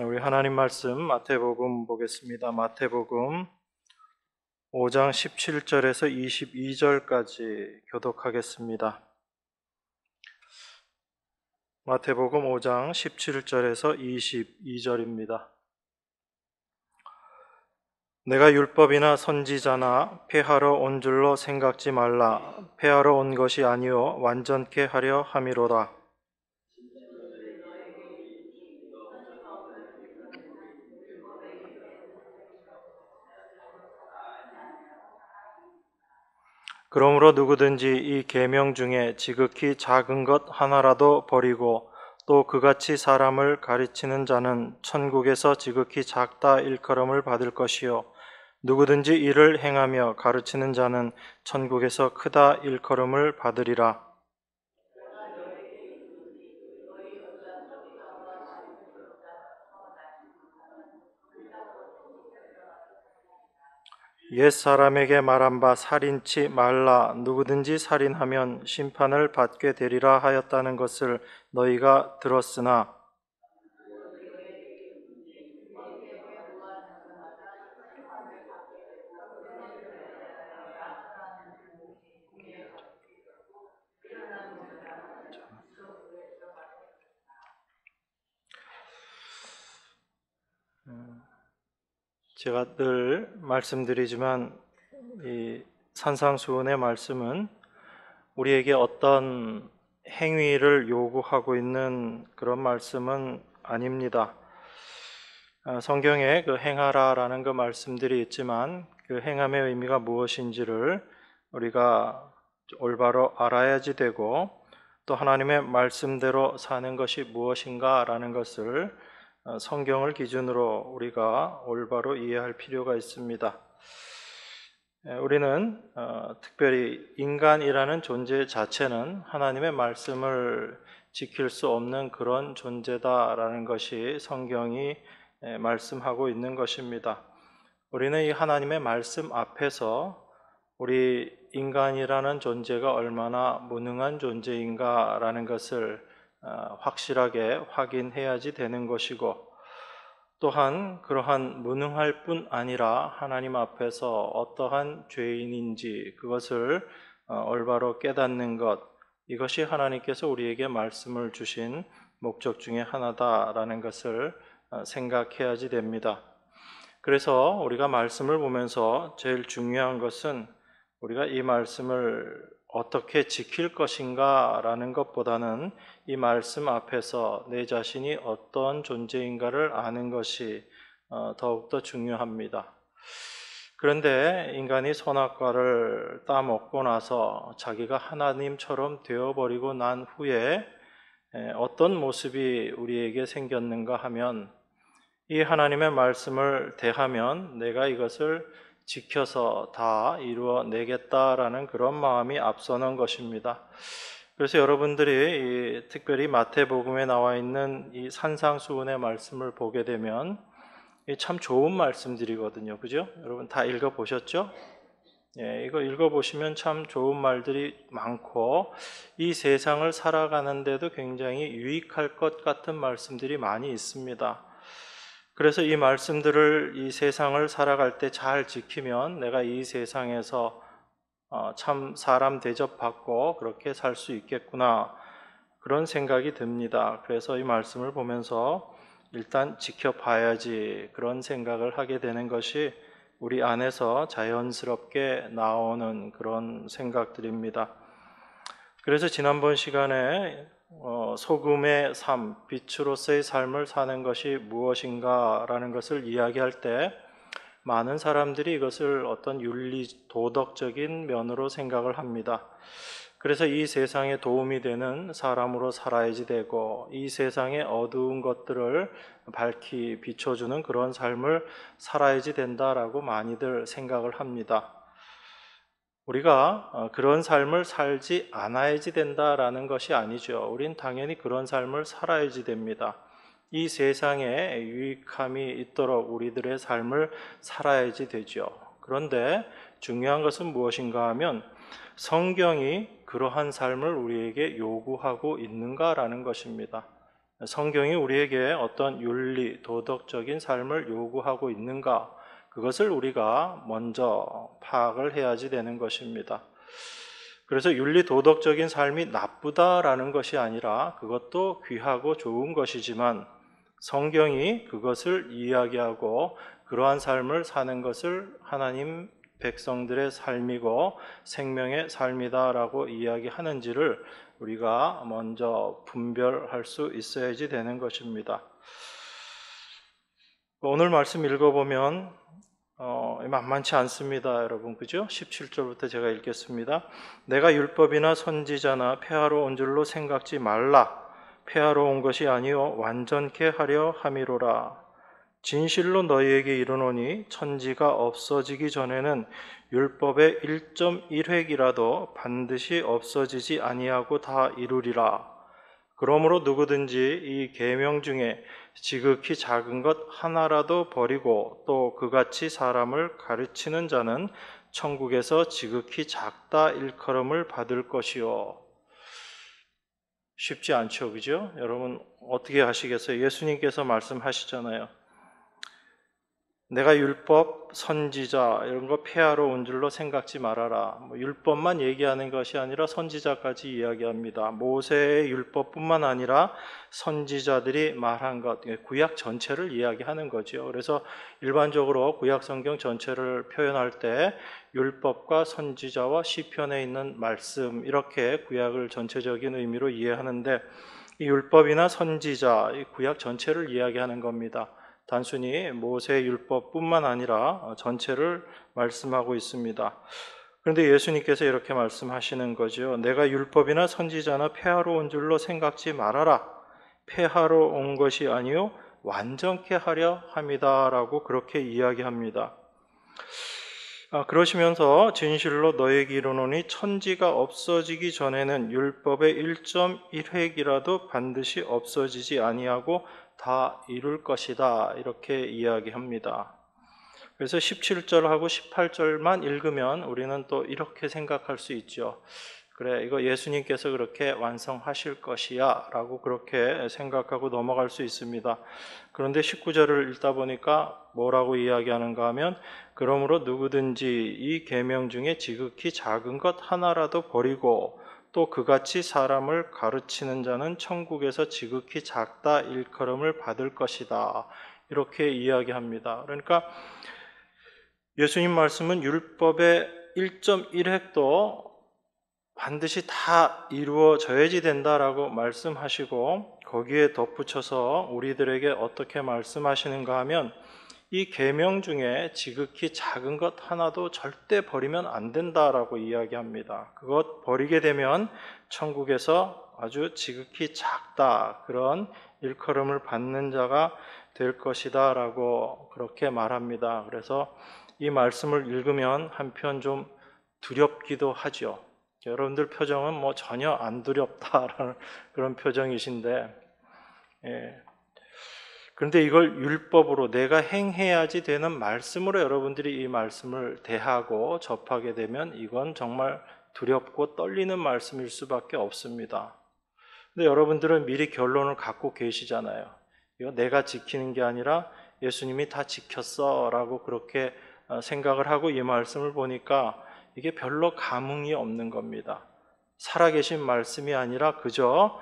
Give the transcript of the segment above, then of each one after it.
우리 하나님 말씀 마태복음 보겠습니다. 마태복음 5장 17절에서 22절까지 교독하겠습니다. 마태복음 5장 17절에서 22절입니다. 내가 율법이나 선지자나 폐하러 온 줄로 생각지 말라. 폐하러 온 것이 아니요 완전케 하려 함이로라. 그러므로 누구든지 이 계명 중에 지극히 작은 것 하나라도 버리고 또 그같이 사람을 가르치는 자는 천국에서 지극히 작다 일컬음을 받을 것이요 누구든지 이를 행하며 가르치는 자는 천국에서 크다 일컬음을 받으리라. 옛 사람에게 말한 바 살인치 말라. 누구든지 살인하면 심판을 받게 되리라 하였다는 것을 너희가 들었으나 제가 늘 말씀드리지만 이 산상수훈의 말씀은 우리에게 어떤 행위를 요구하고 있는 그런 말씀은 아닙니다. 성경에 그 행하라라는 그 말씀들이 있지만 그 행함의 의미가 무엇인지를 우리가 올바로 알아야지 되고 또 하나님의 말씀대로 사는 것이 무엇인가라는 것을 성경을 기준으로 우리가 올바로 이해할 필요가 있습니다. 우리는 특별히 인간이라는 존재 자체는 하나님의 말씀을 지킬 수 없는 그런 존재다라는 것이 성경이 말씀하고 있는 것입니다. 우리는 이 하나님의 말씀 앞에서 우리 인간이라는 존재가 얼마나 무능한 존재인가라는 것을 확실하게 확인해야지 되는 것이고 또한 그러한 무능할 뿐 아니라 하나님 앞에서 어떠한 죄인인지 그것을 올바로 깨닫는 것, 이것이 하나님께서 우리에게 말씀을 주신 목적 중에 하나다라는 것을 생각해야지 됩니다. 그래서 우리가 말씀을 보면서 제일 중요한 것은 우리가 이 말씀을 어떻게 지킬 것인가 라는 것보다는 이 말씀 앞에서 내 자신이 어떤 존재인가를 아는 것이 더욱더 중요합니다. 그런데 인간이 선악과를 따먹고 나서 자기가 하나님처럼 되어버리고 난 후에 어떤 모습이 우리에게 생겼는가 하면 이 하나님의 말씀을 대하면 내가 이것을 지켜서 다 이루어내겠다라는 그런 마음이 앞서는 것입니다. 그래서 여러분들이 특별히 마태복음에 나와 있는 이 산상수훈의 말씀을 보게 되면 참 좋은 말씀들이거든요. 그죠? 여러분 다 읽어보셨죠? 이거 읽어보시면 참 좋은 말들이 많고 이 세상을 살아가는데도 굉장히 유익할 것 같은 말씀들이 많이 있습니다. 그래서 이 말씀들을 이 세상을 살아갈 때 잘 지키면 내가 이 세상에서 참 사람 대접받고 그렇게 살 수 있겠구나 그런 생각이 듭니다. 그래서 이 말씀을 보면서 일단 지켜봐야지 그런 생각을 하게 되는 것이 우리 안에서 자연스럽게 나오는 그런 생각들입니다. 그래서 지난번 시간에 소금의 삶, 빛으로서의 삶을 사는 것이 무엇인가라는 것을 이야기할 때 많은 사람들이 이것을 어떤 윤리, 도덕적인 면으로 생각을 합니다. 그래서 이 세상에 도움이 되는 사람으로 살아야지 되고 이 세상의 어두운 것들을 밝히 비춰주는 그런 삶을 살아야지 된다라고 많이들 생각을 합니다. 우리가 그런 삶을 살지 않아야지 된다라는 것이 아니죠. 우린 당연히 그런 삶을 살아야지 됩니다. 이 세상에 유익함이 있도록 우리들의 삶을 살아야지 되죠. 그런데 중요한 것은 무엇인가 하면 성경이 그러한 삶을 우리에게 요구하고 있는가라는 것입니다. 성경이 우리에게 어떤 윤리, 도덕적인 삶을 요구하고 있는가, 그것을 우리가 먼저 파악을 해야지 되는 것입니다. 그래서 윤리, 도덕적인 삶이 나쁘다라는 것이 아니라 그것도 귀하고 좋은 것이지만 성경이 그것을 이야기하고 그러한 삶을 사는 것을 하나님 백성들의 삶이고 생명의 삶이다라고 이야기하는지를 우리가 먼저 분별할 수 있어야지 되는 것입니다. 오늘 말씀 읽어보면 만만치 않습니다, 여러분. 그죠? 17절부터 제가 읽겠습니다. 내가 율법이나 선지자나 폐하러 온 줄로 생각지 말라. 폐하러 온 것이 아니요 완전케 하려 함이로라. 진실로 너희에게 이르노니 천지가 없어지기 전에는 율법의 1.1획이라도 반드시 없어지지 아니하고 다 이루리라. 그러므로 누구든지 이 계명 중에 지극히 작은 것 하나라도 버리고 또 그같이 사람을 가르치는 자는 천국에서 지극히 작다 일컬음을 받을 것이요. 쉽지 않죠, 그죠? 여러분 어떻게 하시겠어요? 예수님께서 말씀하시잖아요. 내가 율법, 선지자 이런 거 폐하러 온 줄로 생각지 말아라. 율법만 얘기하는 것이 아니라 선지자까지 이야기합니다. 모세의 율법뿐만 아니라 선지자들이 말한 것, 구약 전체를 이야기하는 거죠. 그래서 일반적으로 구약 성경 전체를 표현할 때 율법과 선지자와 시편에 있는 말씀 이렇게 구약을 전체적인 의미로 이해하는데 이 율법이나 선지자, 이 구약 전체를 이야기하는 겁니다. 단순히 모세의 율법뿐만 아니라 전체를 말씀하고 있습니다. 그런데 예수님께서 이렇게 말씀하시는 거죠. 내가 율법이나 선지자나 폐하러 온 줄로 생각지 말아라. 폐하러 온 것이 아니요 완전케 하려 함이다라고 그렇게 이야기합니다. 그러시면서 진실로 너에게 이르노니 천지가 없어지기 전에는 율법의 1.1획이라도 반드시 없어지지 아니하고 다 이룰 것이다 이렇게 이야기합니다. 그래서 17절하고 18절만 읽으면 우리는 또 이렇게 생각할 수 있죠. 그래, 이거 예수님께서 그렇게 완성하실 것이야 라고 그렇게 생각하고 넘어갈 수 있습니다. 그런데 19절을 읽다 보니까 뭐라고 이야기하는가 하면 그러므로 누구든지 이 계명 중에 지극히 작은 것 하나라도 버리고 또 그같이 사람을 가르치는 자는 천국에서 지극히 작다 일컬음을 받을 것이다 이렇게 이야기합니다. 그러니까 예수님 말씀은 율법의 1.1획도 반드시 다 이루어져야지 된다라고 말씀하시고 거기에 덧붙여서 우리들에게 어떻게 말씀하시는가 하면 이 계명 중에 지극히 작은 것 하나도 절대 버리면 안 된다라고 이야기합니다. 그것 버리게 되면 천국에서 아주 지극히 작다 그런 일컬음을 받는 자가 될 것이다 라고 그렇게 말합니다. 그래서 이 말씀을 읽으면 한편 좀 두렵기도 하죠. 여러분들 표정은 뭐 전혀 안 두렵다라는 그런 표정이신데 그런데 이걸 율법으로 내가 행해야지 되는 말씀으로 여러분들이 이 말씀을 대하고 접하게 되면 이건 정말 두렵고 떨리는 말씀일 수밖에 없습니다. 근데 여러분들은 미리 결론을 갖고 계시잖아요. 이거 내가 지키는 게 아니라 예수님이 다 지켰어 라고 그렇게 생각을 하고 이 말씀을 보니까 이게 별로 감흥이 없는 겁니다. 살아계신 말씀이 아니라 그저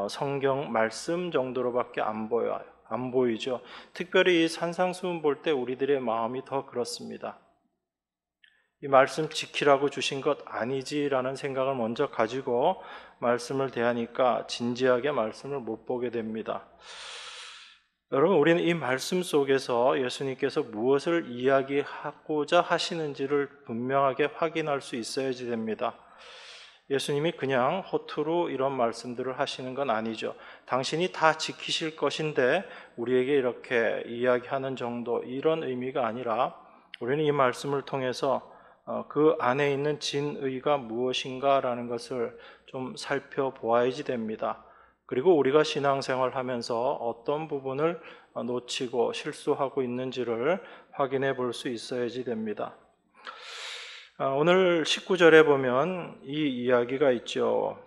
성경 말씀 정도로밖에 안 보여요. 안 보이죠. 특별히 이 산상수훈 볼 때 우리들의 마음이 더 그렇습니다. 이 말씀 지키라고 주신 것 아니지라는 생각을 먼저 가지고 말씀을 대하니까 진지하게 말씀을 못 보게 됩니다. 여러분, 우리는 이 말씀 속에서 예수님께서 무엇을 이야기하고자 하시는지를 분명하게 확인할 수 있어야지 됩니다. 예수님이 그냥 허투루 이런 말씀들을 하시는 건 아니죠. 당신이 다 지키실 것인데 우리에게 이렇게 이야기하는 정도 이런 의미가 아니라 우리는 이 말씀을 통해서 그 안에 있는 진의가 무엇인가라는 것을 좀 살펴보아야지 됩니다. 그리고 우리가 신앙생활 하면서 어떤 부분을 놓치고 실수하고 있는지를 확인해 볼 수 있어야지 됩니다. 오늘 19절에 보면 이 이야기가 있죠.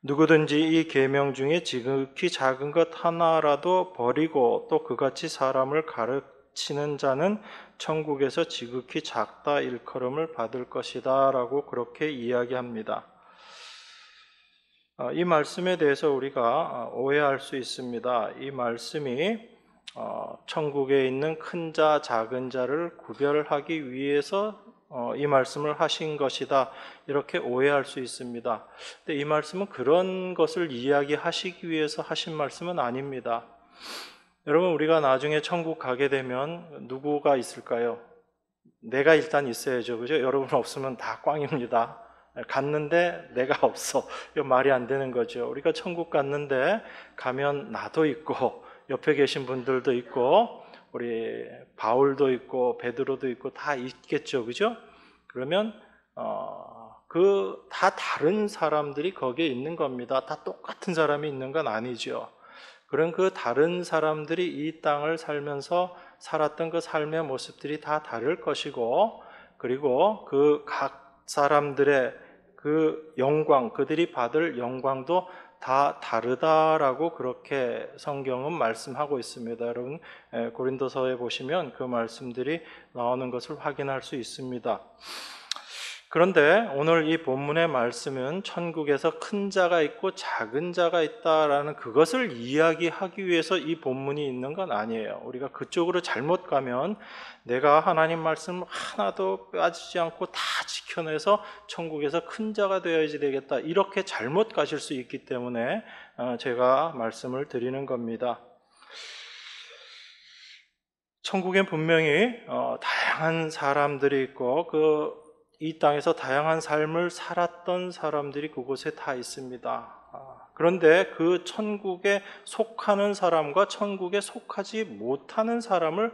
누구든지 이 계명 중에 지극히 작은 것 하나라도 버리고 또 그같이 사람을 가르치는 자는 천국에서 지극히 작다 일컬음을 받을 것이다 라고 그렇게 이야기합니다. 이 말씀에 대해서 우리가 오해할 수 있습니다. 이 말씀이 천국에 있는 큰 자, 작은 자를 구별하기 위해서 이 말씀을 하신 것이다, 이렇게 오해할 수 있습니다. 근데 이 말씀은 그런 것을 이야기하시기 위해서 하신 말씀은 아닙니다. 여러분, 우리가 나중에 천국 가게 되면 누구가 있을까요? 내가 일단 있어야죠, 그죠? 여러분 없으면 다 꽝입니다. 갔는데 내가 없어, 이거 말이 안 되는 거죠. 우리가 천국 갔는데 가면 나도 있고 옆에 계신 분들도 있고 우리 바울도 있고 베드로도 있고 다 있겠죠, 그죠? 그러면 그 다 다른 사람들이 거기에 있는 겁니다. 다 똑같은 사람이 있는 건 아니죠. 그런 그 다른 사람들이 이 땅을 살면서 살았던 그 삶의 모습들이 다 다를 것이고, 그리고 그 각 사람들의 그 영광, 그들이 받을 영광도 다 다르다라고 그렇게 성경은 말씀하고 있습니다. 여러분, 고린도서에 보시면 그 말씀들이 나오는 것을 확인할 수 있습니다. 그런데 오늘 이 본문의 말씀은 천국에서 큰 자가 있고 작은 자가 있다라는 그것을 이야기하기 위해서 이 본문이 있는 건 아니에요. 우리가 그쪽으로 잘못 가면 내가 하나님 말씀 하나도 빠지지 않고 다 지켜내서 천국에서 큰 자가 되어야지 되겠다, 이렇게 잘못 가실 수 있기 때문에 제가 말씀을 드리는 겁니다. 천국엔 분명히 다양한 사람들이 있고 이 땅에서 다양한 삶을 살았던 사람들이 그곳에 다 있습니다. 그런데 그 천국에 속하는 사람과 천국에 속하지 못하는 사람을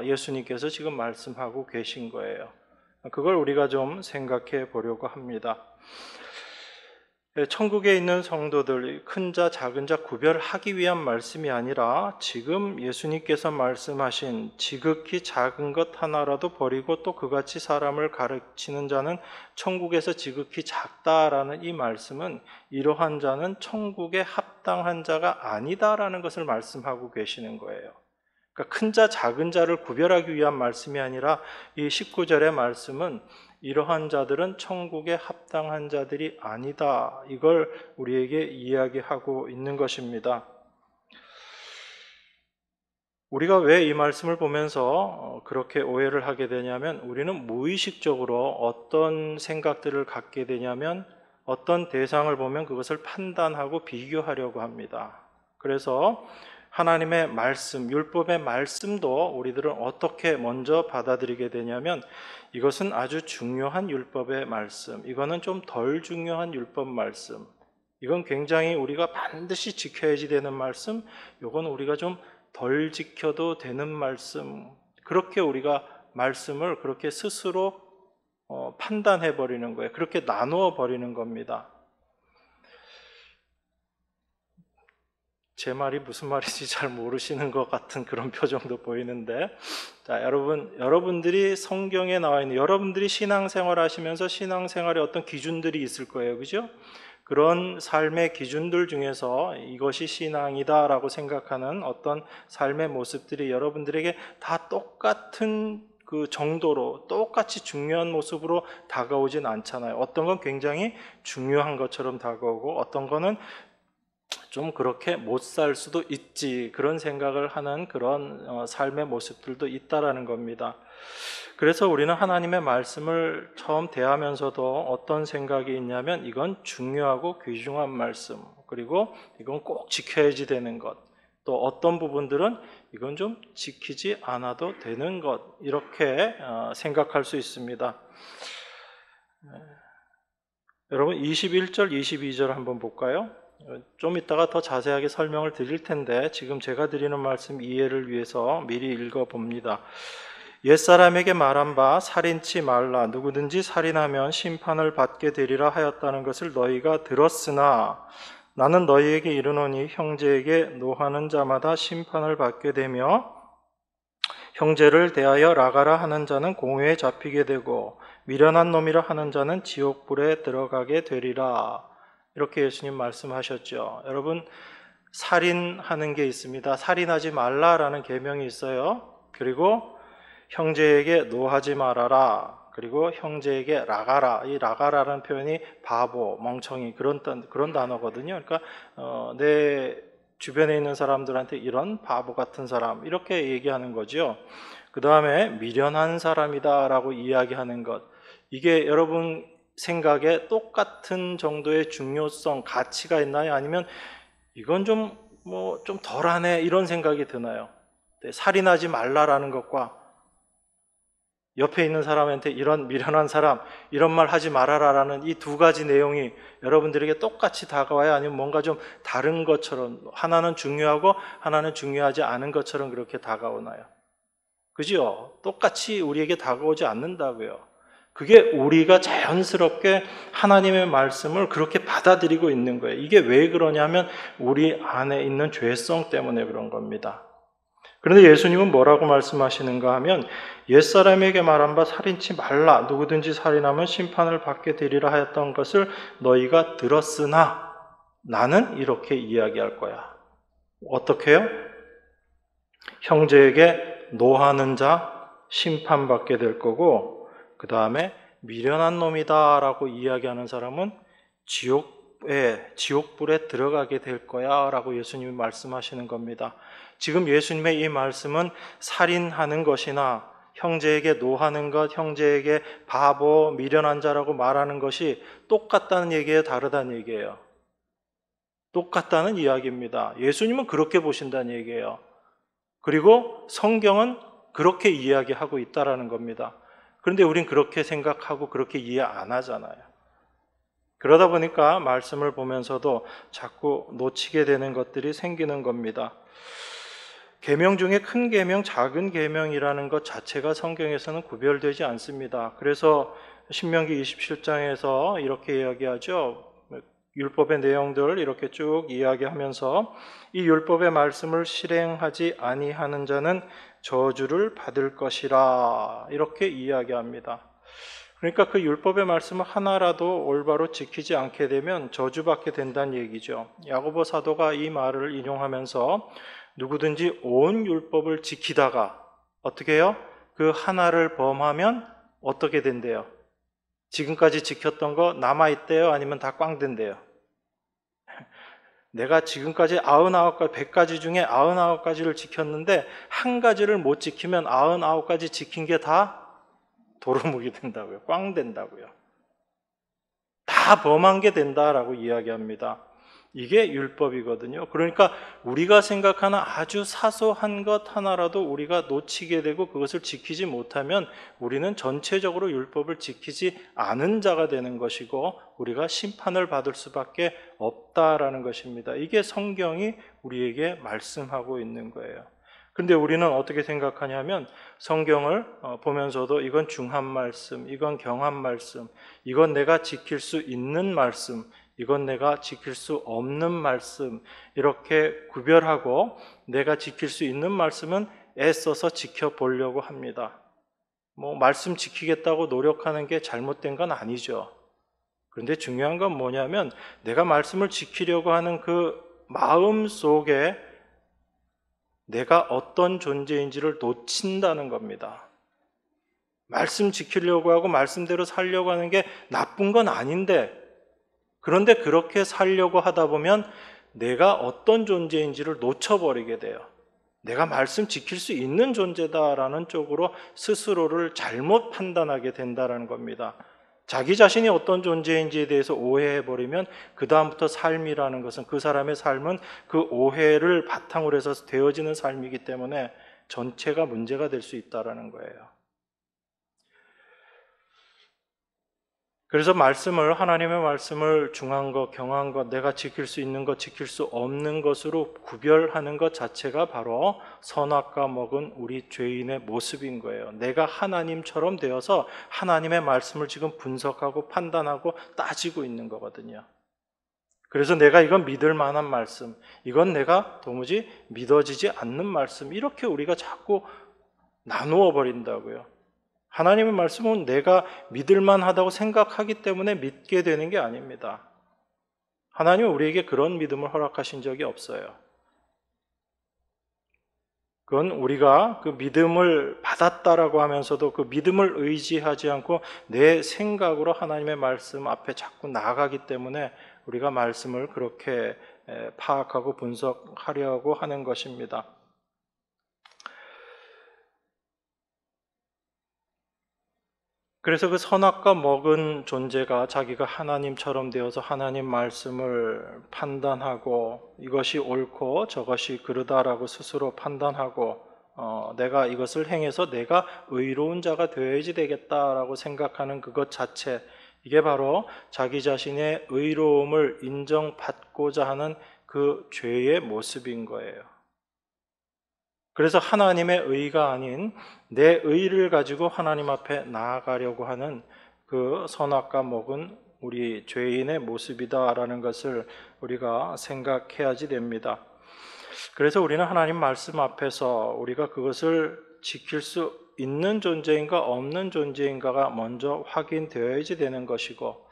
예수님께서 지금 말씀하고 계신 거예요. 그걸 우리가 좀 생각해 보려고 합니다. 천국에 있는 성도들, 큰 자, 작은 자 구별하기 위한 말씀이 아니라 지금 예수님께서 말씀하신 지극히 작은 것 하나라도 버리고 또 그같이 사람을 가르치는 자는 천국에서 지극히 작다라는 이 말씀은 이러한 자는 천국에 합당한 자가 아니다라는 것을 말씀하고 계시는 거예요. 그러니까 큰 자, 작은 자를 구별하기 위한 말씀이 아니라 이 19절의 말씀은 이러한 자들은 천국에 합당한 자들이 아니다, 이걸 우리에게 이야기하고 있는 것입니다. 우리가 왜 이 말씀을 보면서 그렇게 오해를 하게 되냐면, 우리는 무의식적으로 어떤 생각들을 갖게 되냐면 어떤 대상을 보면 그것을 판단하고 비교하려고 합니다. 그래서 하나님의 말씀, 율법의 말씀도 우리들은 어떻게 먼저 받아들이게 되냐면, 이것은 아주 중요한 율법의 말씀, 이거는 좀 덜 중요한 율법 말씀, 이건 굉장히 우리가 반드시 지켜야지 되는 말씀, 이건 우리가 좀 덜 지켜도 되는 말씀, 그렇게 우리가 말씀을 그렇게 스스로 판단해 버리는 거예요. 그렇게 나누어 버리는 겁니다. 제 말이 무슨 말인지 잘 모르시는 것 같은 그런 표정도 보이는데, 자, 여러분들이 성경에 나와 있는, 여러분들이 신앙생활 하시면서 신앙생활에 어떤 기준들이 있을 거예요, 그죠? 그런 삶의 기준들 중에서 이것이 신앙이다라고 생각하는 어떤 삶의 모습들이 여러분들에게 다 똑같은 그 정도로 똑같이 중요한 모습으로 다가오진 않잖아요. 어떤 건 굉장히 중요한 것처럼 다가오고 어떤 거는 좀 그렇게 못 살 수도 있지, 그런 생각을 하는 그런 삶의 모습들도 있다라는 겁니다. 그래서 우리는 하나님의 말씀을 처음 대하면서도 어떤 생각이 있냐면, 이건 중요하고 귀중한 말씀, 그리고 이건 꼭 지켜야지 되는 것, 또 어떤 부분들은 이건 좀 지키지 않아도 되는 것, 이렇게 생각할 수 있습니다. 여러분, 21절, 22절 한번 볼까요? 좀 이따가 더 자세하게 설명을 드릴 텐데 지금 제가 드리는 말씀 이해를 위해서 미리 읽어봅니다. 옛사람에게 말한 바 살인치 말라, 누구든지 살인하면 심판을 받게 되리라 하였다는 것을 너희가 들었으나 나는 너희에게 이르노니 형제에게 노하는 자마다 심판을 받게 되며 형제를 대하여 라가라 하는 자는 공회에 잡히게 되고 미련한 놈이라 하는 자는 지옥불에 들어가게 되리라. 이렇게 예수님 말씀하셨죠. 여러분, 살인하는 게 있습니다. 살인하지 말라라는 계명이 있어요. 그리고 형제에게 노하지 말아라. 그리고 형제에게 라가라. 이 라가라라는 표현이 바보, 멍청이 그런 단어거든요. 그러니까 내 주변에 있는 사람들한테 이런 바보 같은 사람 이렇게 얘기하는 거죠. 그 다음에 미련한 사람이다라고 이야기하는 것. 이게 여러분 생각에 똑같은 정도의 중요성, 가치가 있나요? 아니면 이건 좀 덜하네 이런 생각이 드나요? 살인하지 말라라는 것과 옆에 있는 사람한테 이런 미련한 사람, 이런 말 하지 말아라라는 이 두 가지 내용이 여러분들에게 똑같이 다가와요? 아니면 뭔가 좀 다른 것처럼, 하나는 중요하고 하나는 중요하지 않은 것처럼 그렇게 다가오나요? 그죠? 똑같이 우리에게 다가오지 않는다고요. 그게 우리가 자연스럽게 하나님의 말씀을 그렇게 받아들이고 있는 거예요. 이게 왜 그러냐면 우리 안에 있는 죄성 때문에 그런 겁니다. 그런데 예수님은 뭐라고 말씀하시는가 하면 옛사람에게 말한 바 살인치 말라 누구든지 살인하면 심판을 받게 되리라 하였던 것을 너희가 들었으나 나는 이렇게 이야기할 거야. 어떻게요? 형제에게 노하는 자 심판받게 될 거고, 그 다음에 미련한 놈이다 라고 이야기하는 사람은 지옥불에 들어가게 될 거야 라고 예수님이 말씀하시는 겁니다. 지금 예수님의 이 말씀은 살인하는 것이나 형제에게 노하는 것, 형제에게 바보, 미련한 자라고 말하는 것이 똑같다는 얘기예요, 다르다는 얘기예요? 똑같다는 이야기입니다. 예수님은 그렇게 보신다는 얘기예요. 그리고 성경은 그렇게 이야기하고 있다라는 겁니다. 그런데 우린 그렇게 생각하고 그렇게 이해 안 하잖아요. 그러다 보니까 말씀을 보면서도 자꾸 놓치게 되는 것들이 생기는 겁니다. 계명 중에 큰 계명, 작은 계명이라는 것 자체가 성경에서는 구별되지 않습니다. 그래서 신명기 27장에서 이렇게 이야기하죠. 율법의 내용들을 이렇게 쭉 이야기하면서 이 율법의 말씀을 실행하지 아니하는 자는 저주를 받을 것이라 이렇게 이야기합니다. 그러니까 그 율법의 말씀을 하나라도 올바로 지키지 않게 되면 저주받게 된다는 얘기죠. 야고보 사도가 이 말을 인용하면서 누구든지 온 율법을 지키다가 어떻게 해요? 그 하나를 범하면 어떻게 된대요? 지금까지 지켰던 거 남아있대요? 아니면 다 꽝된대요? 내가 지금까지 99가지, 100가지 중에 99가지를 지켰는데 한 가지를 못 지키면 99가지 지킨 게 다 도루묵이 된다고요. 꽝 된다고요. 다 범한 게 된다라고 이야기합니다. 이게 율법이거든요. 그러니까 우리가 생각하는 아주 사소한 것 하나라도 우리가 놓치게 되고 그것을 지키지 못하면 우리는 전체적으로 율법을 지키지 않은 자가 되는 것이고 우리가 심판을 받을 수밖에 없다라는 것입니다. 이게 성경이 우리에게 말씀하고 있는 거예요. 근데 우리는 어떻게 생각하냐면 성경을 보면서도 이건 중한 말씀, 이건 경한 말씀, 이건 내가 지킬 수 있는 말씀, 이건 내가 지킬 수 없는 말씀 이렇게 구별하고 내가 지킬 수 있는 말씀은 애써서 지켜보려고 합니다. 말씀 지키겠다고 노력하는 게 잘못된 건 아니죠. 그런데 중요한 건 뭐냐면 내가 말씀을 지키려고 하는 그 마음 속에 내가 어떤 존재인지를 놓친다는 겁니다. 말씀 지키려고 하고 말씀대로 살려고 하는 게 나쁜 건 아닌데 그런데 그렇게 살려고 하다 보면 내가 어떤 존재인지를 놓쳐버리게 돼요. 내가 말씀 지킬 수 있는 존재다라는 쪽으로 스스로를 잘못 판단하게 된다는 겁니다. 자기 자신이 어떤 존재인지에 대해서 오해해버리면 그 다음부터 삶이라는 것은 그 사람의 삶은 그 오해를 바탕으로 해서 되어지는 삶이기 때문에 전체가 문제가 될 수 있다는 거예요. 그래서 하나님의 말씀을 중한 것, 경한 것, 내가 지킬 수 있는 것, 지킬 수 없는 것으로 구별하는 것 자체가 바로 선악과 먹은 우리 죄인의 모습인 거예요. 내가 하나님처럼 되어서 하나님의 말씀을 지금 분석하고 판단하고 따지고 있는 거거든요. 그래서 내가 이건 믿을 만한 말씀, 이건 내가 도무지 믿어지지 않는 말씀, 이렇게 우리가 자꾸 나누어 버린다고요. 하나님의 말씀은 내가 믿을 만하다고 생각하기 때문에 믿게 되는 게 아닙니다. 하나님은 우리에게 그런 믿음을 허락하신 적이 없어요. 그건 우리가 그 믿음을 받았다라고 하면서도 그 믿음을 의지하지 않고 내 생각으로 하나님의 말씀 앞에 자꾸 나아가기 때문에 우리가 말씀을 그렇게 파악하고 분석하려고 하는 것입니다. 그래서 그 선악과 먹은 존재가 자기가 하나님처럼 되어서 하나님 말씀을 판단하고 이것이 옳고 저것이 그르다라고 스스로 판단하고 내가 이것을 행해서 내가 의로운 자가 되어야지 되겠다라고 생각하는 그것 자체, 이게 바로 자기 자신의 의로움을 인정받고자 하는 그 죄의 모습인 거예요. 그래서 하나님의 의가 아닌 내 의를 가지고 하나님 앞에 나아가려고 하는 그 선악과 먹은 우리 죄인의 모습이다라는 것을 우리가 생각해야지 됩니다. 그래서 우리는 하나님 말씀 앞에서 우리가 그것을 지킬 수 있는 존재인가 없는 존재인가가 먼저 확인되어야지 되는 것이고,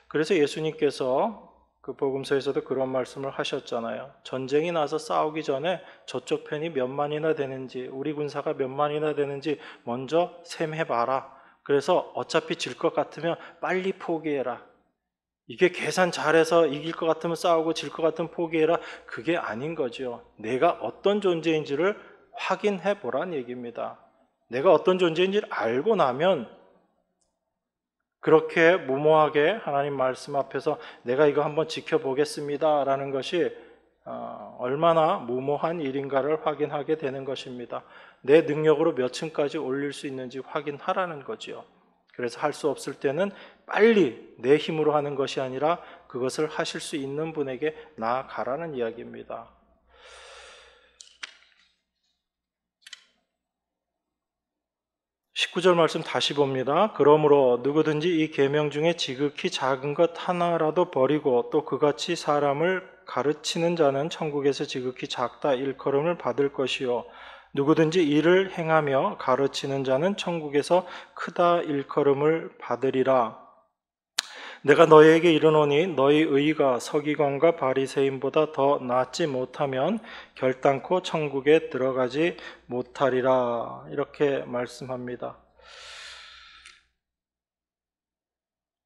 그래서 예수님께서 그 복음서에서도 그런 말씀을 하셨잖아요. 전쟁이 나서 싸우기 전에 저쪽 편이 몇 만이나 되는지, 우리 군사가 몇 만이나 되는지 먼저 셈해봐라. 그래서 어차피 질 것 같으면 빨리 포기해라. 이게 계산 잘해서 이길 것 같으면 싸우고 질 것 같으면 포기해라. 그게 아닌 거죠. 내가 어떤 존재인지를 확인해 보란 얘기입니다. 내가 어떤 존재인지를 알고 나면 그렇게 무모하게 하나님 말씀 앞에서 내가 이거 한번 지켜보겠습니다 라는 것이 얼마나 무모한 일인가를 확인하게 되는 것입니다. 내 능력으로 몇 층까지 올릴 수 있는지 확인하라는 거죠. 그래서 할 수 없을 때는 빨리 내 힘으로 하는 것이 아니라 그것을 하실 수 있는 분에게 나아가라는 이야기입니다. 19절 말씀 다시 봅니다. 그러므로 누구든지 이 계명 중에 지극히 작은 것 하나라도 버리고 또 그같이 사람을 가르치는 자는 천국에서 지극히 작다 일컬음을 받을 것이요 누구든지 이를 행하며 가르치는 자는 천국에서 크다 일컬음을 받으리라. 내가 너희에게 이르노니 너희 의가 서기관과 바리새인보다 더 낫지 못하면 결단코 천국에 들어가지 못하리라. 이렇게 말씀합니다.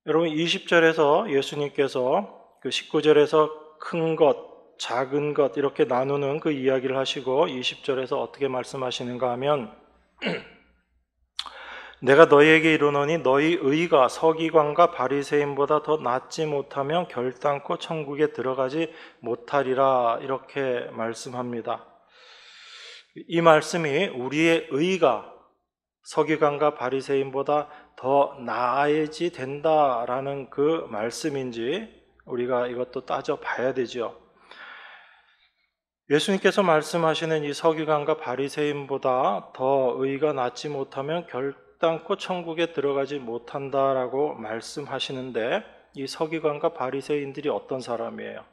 여러분 20절에서 예수님께서 그 19절에서 큰 것, 작은 것 이렇게 나누는 그 이야기를 하시고 20절에서 어떻게 말씀하시는가 하면 내가 너희에게 이르노니 너희 의가 서기관과 바리새인보다 더 낫지 못하면 결단코 천국에 들어가지 못하리라. 이렇게 말씀합니다. 이 말씀이 우리의 의가 서기관과 바리새인보다 더 나아야지 된다라는 그 말씀인지 우리가 이것도 따져봐야 되죠. 예수님께서 말씀하시는 이 서기관과 바리새인보다 더 의가 낫지 못하면 결단코 천국에 들어가지 못한다라고 말씀하시는데 이 서기관과 바리새인들이 어떤 사람이에요?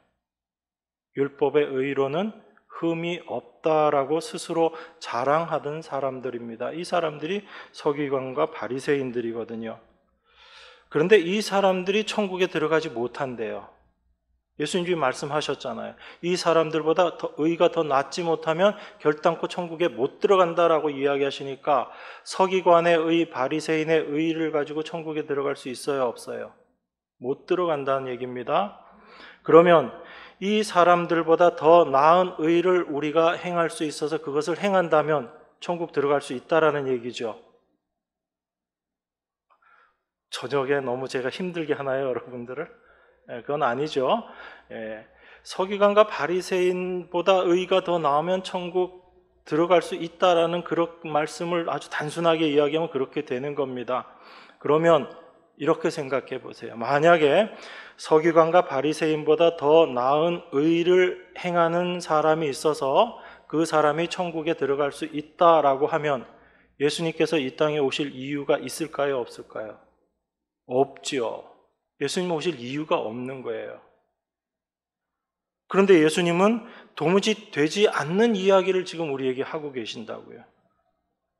율법의 의로는 흠이 없다라고 스스로 자랑하던 사람들입니다. 이 사람들이 서기관과 바리새인들이거든요. 그런데 이 사람들이 천국에 들어가지 못한대요. 예수님이 말씀하셨잖아요. 이 사람들보다 의가 더 낫지 못하면 결단코 천국에 못 들어간다라고 이야기하시니까 서기관의 의, 바리새인의 의를 가지고 천국에 들어갈 수 있어요, 없어요? 못 들어간다는 얘기입니다. 그러면 이 사람들보다 더 나은 의를 우리가 행할 수 있어서 그것을 행한다면 천국 들어갈 수 있다라는 얘기죠. 저녁에 너무 제가 힘들게 하나요, 여러분들을? 그건 아니죠. 서기관과 바리새인보다 의가 더 나으면 천국 들어갈 수 있다라는 그런 말씀을 아주 단순하게 이야기하면 그렇게 되는 겁니다. 그러면 이렇게 생각해 보세요. 만약에 서기관과 바리새인보다 더 나은 의를 행하는 사람이 있어서 그 사람이 천국에 들어갈 수 있다라고 하면 예수님께서 이 땅에 오실 이유가 있을까요, 없을까요? 없지요. 예수님 오실 이유가 없는 거예요. 그런데 예수님은 도무지 되지 않는 이야기를 지금 우리에게 하고 계신다고요.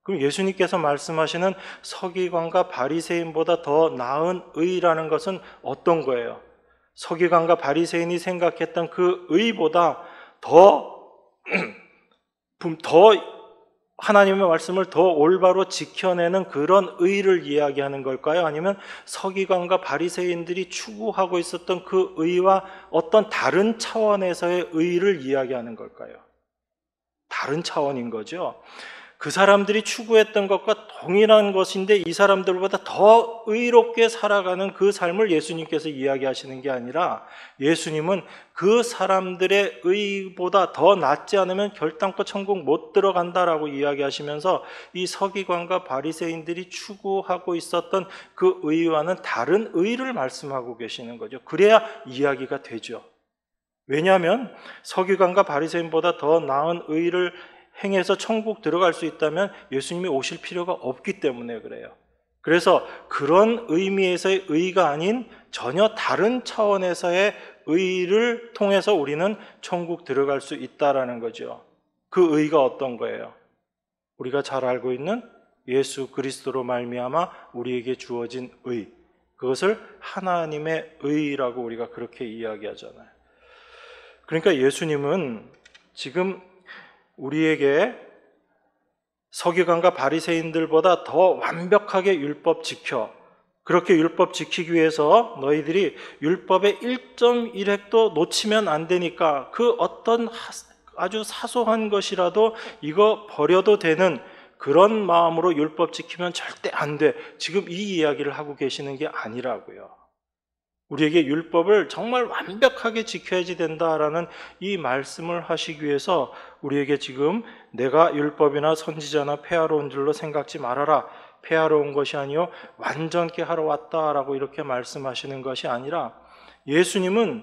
그럼 예수님께서 말씀하시는 서기관과 바리새인보다 더 나은 의라는 것은 어떤 거예요? 서기관과 바리새인이 생각했던 그 의보다 더 하나님의 말씀을 더 올바로 지켜내는 그런 의를 이야기하는 걸까요? 아니면 서기관과 바리새인들이 추구하고 있었던 그 의와 어떤 다른 차원에서의 의를 이야기하는 걸까요? 다른 차원인 거죠. 그 사람들이 추구했던 것과 동일한 것인데 이 사람들보다 더 의롭게 살아가는 그 삶을 예수님께서 이야기하시는 게 아니라, 예수님은 그 사람들의 의보다 더 낫지 않으면 결단코 천국 못 들어간다라고 이야기하시면서 이 서기관과 바리새인들이 추구하고 있었던 그 의와는 다른 의를 말씀하고 계시는 거죠. 그래야 이야기가 되죠. 왜냐하면 서기관과 바리새인보다 더 나은 의를 행해서 천국 들어갈 수 있다면 예수님이 오실 필요가 없기 때문에 그래요. 그래서 그런 의미에서의 의가 아닌 전혀 다른 차원에서의 의를 통해서 우리는 천국 들어갈 수 있다라는 거죠. 그 의가 어떤 거예요? 우리가 잘 알고 있는 예수 그리스도로 말미암아 우리에게 주어진 의, 그것을 하나님의 의라고 우리가 그렇게 이야기하잖아요. 그러니까 예수님은 지금 우리에게 서기관과 바리새인들보다 더 완벽하게 율법 지켜, 그렇게 율법 지키기 위해서 너희들이 율법의 1.1획도 놓치면 안 되니까 그 어떤 아주 사소한 것이라도 이거 버려도 되는 그런 마음으로 율법 지키면 절대 안 돼, 지금 이 이야기를 하고 계시는 게 아니라고요. 우리에게 율법을 정말 완벽하게 지켜야지 된다라는 이 말씀을 하시기 위해서 우리에게 지금 내가 율법이나 선지자나 폐하러 온 줄로 생각지 말아라, 폐하러 온 것이 아니요 완전케 하러 왔다라고 이렇게 말씀하시는 것이 아니라, 예수님은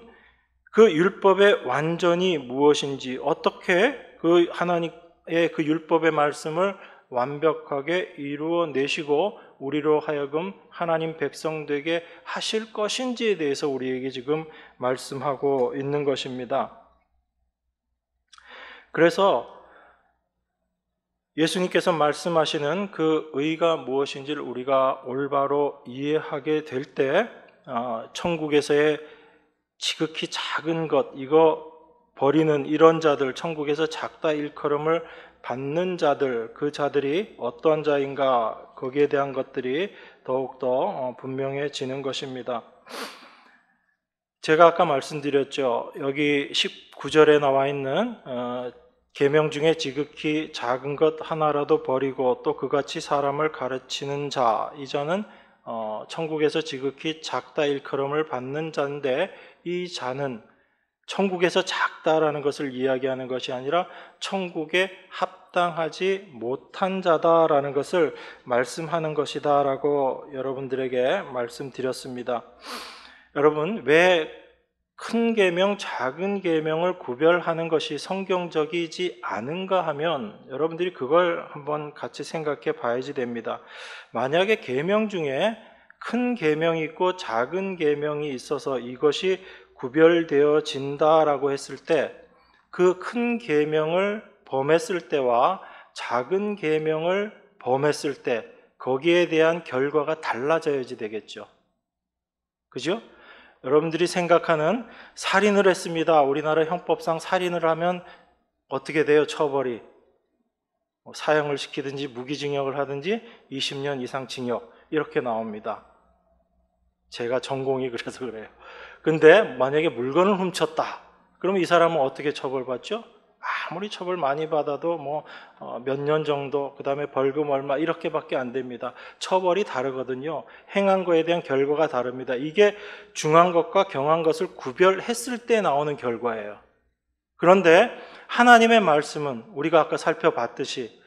그 율법의 완전이 무엇인지, 어떻게 그 하나님의 그 율법의 말씀을 완벽하게 이루어내시고 우리로 하여금 하나님 백성 되게 하실 것인지에 대해서 우리에게 지금 말씀하고 있는 것입니다. 그래서 예수님께서 말씀하시는 그 의가 무엇인지를 우리가 올바로 이해하게 될 때 천국에서의 지극히 작은 것, 이거 버리는 이런 자들, 천국에서 작다 일컬음을 받는 자들, 그 자들이 어떠한 자인가, 거기에 대한 것들이 더욱더 분명해지는 것입니다. 제가 아까 말씀드렸죠. 여기 19절에 나와 있는 계명 중에 지극히 작은 것 하나라도 버리고 또 그같이 사람을 가르치는 자, 이 자는 천국에서 지극히 작다 일컬음을 받는 자인데, 이 자는 천국에서 작다라는 것을 이야기하는 것이 아니라 천국에 합당하지 못한 자다라는 것을 말씀하는 것이다라고 여러분들에게 말씀드렸습니다. 여러분, 왜 큰 계명, 작은 계명을 구별하는 것이 성경적이지 않은가 하면 여러분들이 그걸 한번 같이 생각해 봐야지 됩니다. 만약에 계명 중에 큰 계명이 있고 작은 계명이 있어서 이것이 구별되어진다라고 했을 때, 그 큰 계명을 범했을 때와 작은 계명을 범했을 때 거기에 대한 결과가 달라져야지 되겠죠. 그죠? 여러분들이 생각하는 살인을 했습니다. 우리나라 형법상 살인을 하면 어떻게 돼요? 처벌이 사형을 시키든지 무기징역을 하든지 20년 이상 징역 이렇게 나옵니다. 제가 전공이 그래서 그래요. 근데 만약에 물건을 훔쳤다, 그러면 이 사람은 어떻게 처벌받죠? 아무리 처벌 많이 받아도 몇 년 정도, 그 다음에 벌금 얼마 이렇게밖에 안 됩니다. 처벌이 다르거든요. 행한 거에 대한 결과가 다릅니다. 이게 중한 것과 경한 것을 구별했을 때 나오는 결과예요. 그런데 하나님의 말씀은 우리가 아까 살펴봤듯이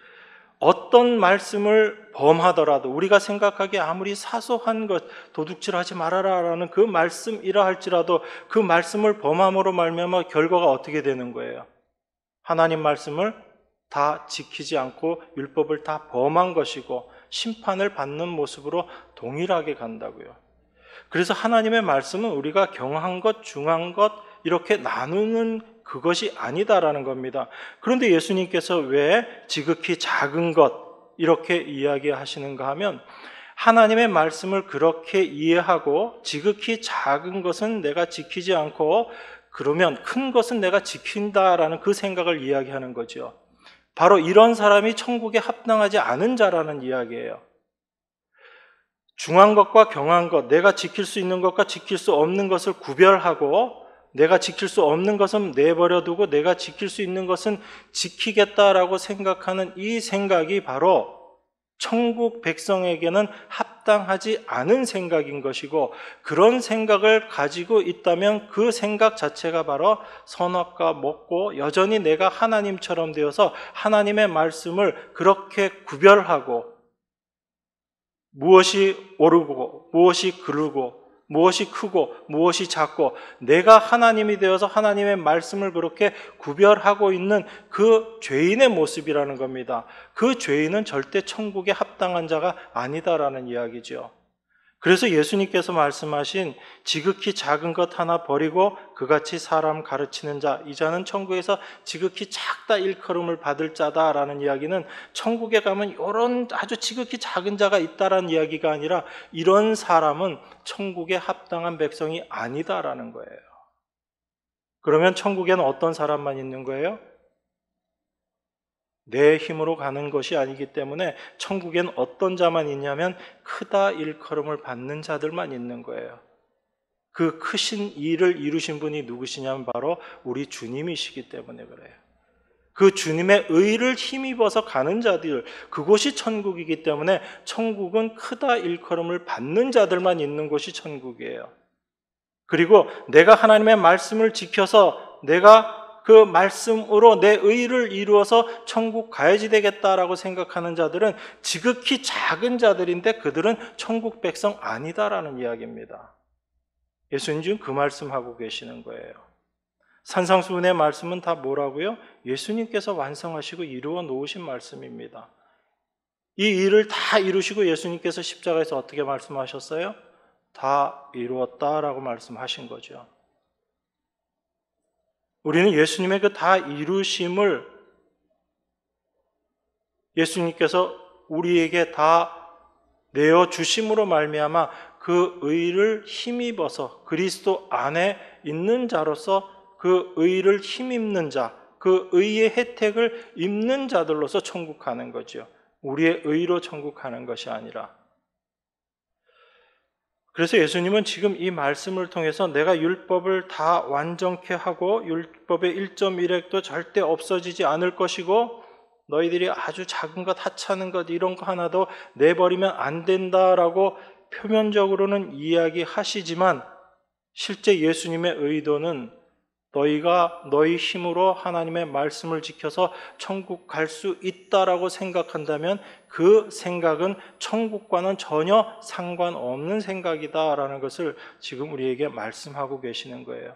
어떤 말씀을 범하더라도, 우리가 생각하기에 아무리 사소한 것, 도둑질하지 말아라라는 그 말씀이라 할지라도 그 말씀을 범함으로 말미암아 결과가 어떻게 되는 거예요? 하나님 말씀을 다 지키지 않고 율법을 다 범한 것이고 심판을 받는 모습으로 동일하게 간다고요. 그래서 하나님의 말씀은 우리가 경한 것, 중한 것 이렇게 나누는 그것이 아니다라는 겁니다. 그런데 예수님께서 왜 지극히 작은 것 이렇게 이야기하시는가 하면, 하나님의 말씀을 그렇게 이해하고 지극히 작은 것은 내가 지키지 않고 그러면 큰 것은 내가 지킨다라는 그 생각을 이야기하는 거죠. 바로 이런 사람이 천국에 합당하지 않은 자라는 이야기예요. 중한 것과 경한 것, 내가 지킬 수 있는 것과 지킬 수 없는 것을 구별하고 내가 지킬 수 없는 것은 내버려 두고 내가 지킬 수 있는 것은 지키겠다라고 생각하는 이 생각이 바로 천국 백성에게는 합당하지 않은 생각인 것이고, 그런 생각을 가지고 있다면 그 생각 자체가 바로 선악과 먹고 여전히 내가 하나님처럼 되어서 하나님의 말씀을 그렇게 구별하고 무엇이 옳고 무엇이 그르고 무엇이 크고 무엇이 작고 내가 하나님이 되어서 하나님의 말씀을 그렇게 구별하고 있는 그 죄인의 모습이라는 겁니다. 그 죄인은 절대 천국에 합당한 자가 아니다라는 이야기죠. 그래서 예수님께서 말씀하신 지극히 작은 것 하나 버리고 그같이 사람 가르치는 자, 이 자는 천국에서 지극히 작다 일컬음을 받을 자다라는 이야기는 천국에 가면 이런 아주 지극히 작은 자가 있다라는 이야기가 아니라 이런 사람은 천국에 합당한 백성이 아니다라는 거예요. 그러면 천국에는 어떤 사람만 있는 거예요? 내 힘으로 가는 것이 아니기 때문에 천국엔 어떤 자만 있냐면 크다 일컬음을 받는 자들만 있는 거예요. 그 크신 일을 이루신 분이 누구시냐면 바로 우리 주님이시기 때문에 그래요. 그 주님의 의를 힘입어서 가는 자들, 그곳이 천국이기 때문에 천국은 크다 일컬음을 받는 자들만 있는 곳이 천국이에요. 그리고 내가 하나님의 말씀을 지켜서 내가 그 말씀으로 내 의를 이루어서 천국 가야지 되겠다라고 생각하는 자들은 지극히 작은 자들인데 그들은 천국 백성 아니다라는 이야기입니다. 예수님 지금 그 말씀하고 계시는 거예요. 산상수훈의 말씀은 다 뭐라고요? 예수님께서 완성하시고 이루어 놓으신 말씀입니다. 이 일을 다 이루시고 예수님께서 십자가에서 어떻게 말씀하셨어요? 다 이루었다라고 말씀하신 거죠. 우리는 예수님의 그 다 이루심을 예수님께서 우리에게 다 내어주심으로 말미암아 그 의를 힘입어서 그리스도 안에 있는 자로서 그 의를 힘입는 자, 그 의의 혜택을 입는 자들로서 천국 가는 거죠. 우리의 의로 천국 가는 것이 아니라. 그래서 예수님은 지금 이 말씀을 통해서 내가 율법을 다 완전케 하고 율법의 1.1획도 절대 없어지지 않을 것이고 너희들이 아주 작은 것, 하찮은 것 이런 거 하나도 내버리면 안 된다라고 표면적으로는 이야기하시지만 실제 예수님의 의도는 너희가 너희 힘으로 하나님의 말씀을 지켜서 천국 갈 수 있다라고 생각한다면 그 생각은 천국과는 전혀 상관없는 생각이다라는 것을 지금 우리에게 말씀하고 계시는 거예요.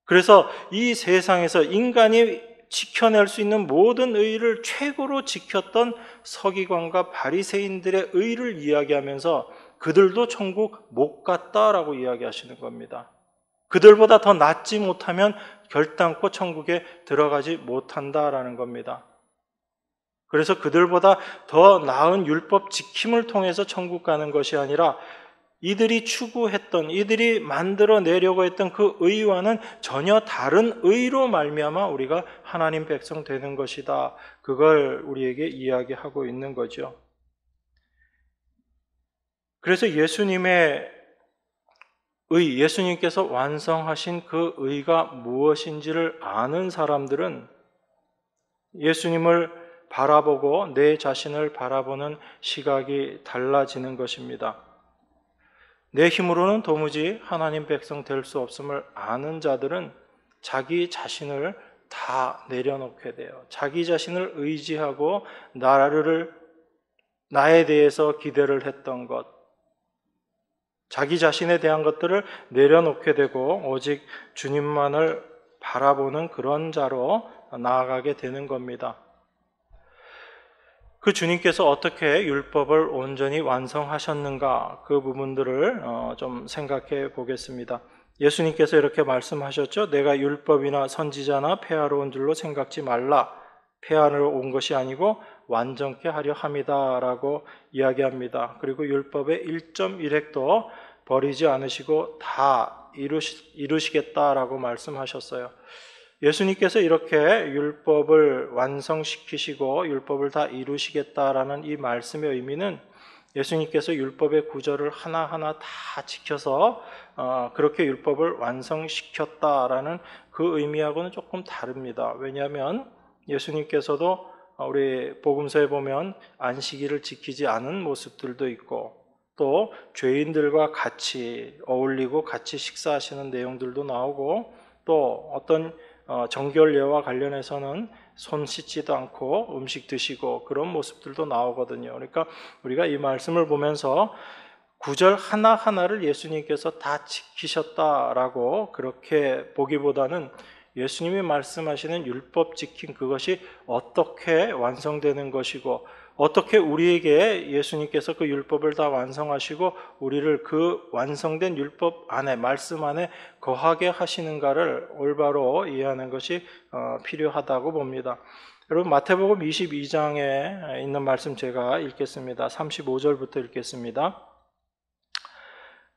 그래서 이 세상에서 인간이 지켜낼 수 있는 모든 의를 최고로 지켰던 서기관과 바리새인들의 의를 이야기하면서 그들도 천국 못 갔다라고 이야기하시는 겁니다. 그들보다 더 낫지 못하면 결단코 천국에 들어가지 못한다라는 겁니다. 그래서 그들보다 더 나은 율법 지킴을 통해서 천국 가는 것이 아니라 이들이 추구했던, 이들이 만들어내려고 했던 그 의와는 전혀 다른 의로 말미암아 우리가 하나님 백성 되는 것이다. 그걸 우리에게 이야기하고 있는 거죠. 그래서 예수님께서 완성하신 그 의가 무엇인지를 아는 사람들은 예수님을 바라보고 내 자신을 바라보는 시각이 달라지는 것입니다. 내 힘으로는 도무지 하나님 백성 될 수 없음을 아는 자들은 자기 자신을 다 내려놓게 돼요. 자기 자신을 의지하고 나에 대해서 기대를 했던 것, 자기 자신에 대한 것들을 내려놓게 되고 오직 주님만을 바라보는 그런 자로 나아가게 되는 겁니다. 그 주님께서 어떻게 율법을 온전히 완성하셨는가 그 부분들을 좀 생각해 보겠습니다. 예수님께서 이렇게 말씀하셨죠. 내가 율법이나 선지자나 폐하러 온 줄로 생각지 말라. 폐하러 온 것이 아니고 완전케 하려 함이다라고 이야기합니다. 그리고 율법의 1.1획도 버리지 않으시고 다 이루시겠다라고 말씀하셨어요. 예수님께서 이렇게 율법을 완성시키시고 율법을 다 이루시겠다라는 이 말씀의 의미는 예수님께서 율법의 구절을 하나하나 다 지켜서 그렇게 율법을 완성시켰다라는 그 의미하고는 조금 다릅니다. 왜냐하면 예수님께서도 우리 복음서에 보면 안식일을 지키지 않은 모습들도 있고 또 죄인들과 같이 어울리고 같이 식사하시는 내용들도 나오고 또 어떤 정결례와 관련해서는 손 씻지도 않고 음식 드시고 그런 모습들도 나오거든요. 그러니까 우리가 이 말씀을 보면서 구절 하나하나를 예수님께서 다 지키셨다라고 그렇게 보기보다는 예수님이 말씀하시는 율법 지킨 그것이 어떻게 완성되는 것이고 어떻게 우리에게 예수님께서 그 율법을 다 완성하시고 우리를 그 완성된 율법 안에 말씀 안에 거하게 하시는가를 올바로 이해하는 것이 필요하다고 봅니다. 여러분 마태복음 22장에 있는 말씀 제가 읽겠습니다. 35절부터 읽겠습니다.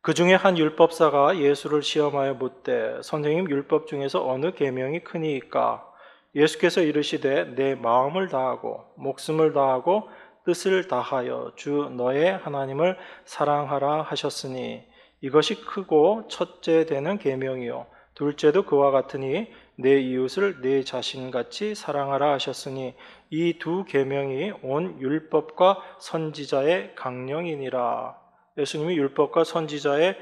그 중에 한 율법사가 예수를 시험하여 묻되 선생님 율법 중에서 어느 계명이 크니이까? 예수께서 이르시되 내 마음을 다하고 목숨을 다하고 뜻을 다하여 주 너의 하나님을 사랑하라 하셨으니 이것이 크고 첫째 되는 계명이요 둘째도 그와 같으니 내 이웃을 내 자신같이 사랑하라 하셨으니 이 두 계명이 온 율법과 선지자의 강령이니라. 예수님이 율법과 선지자의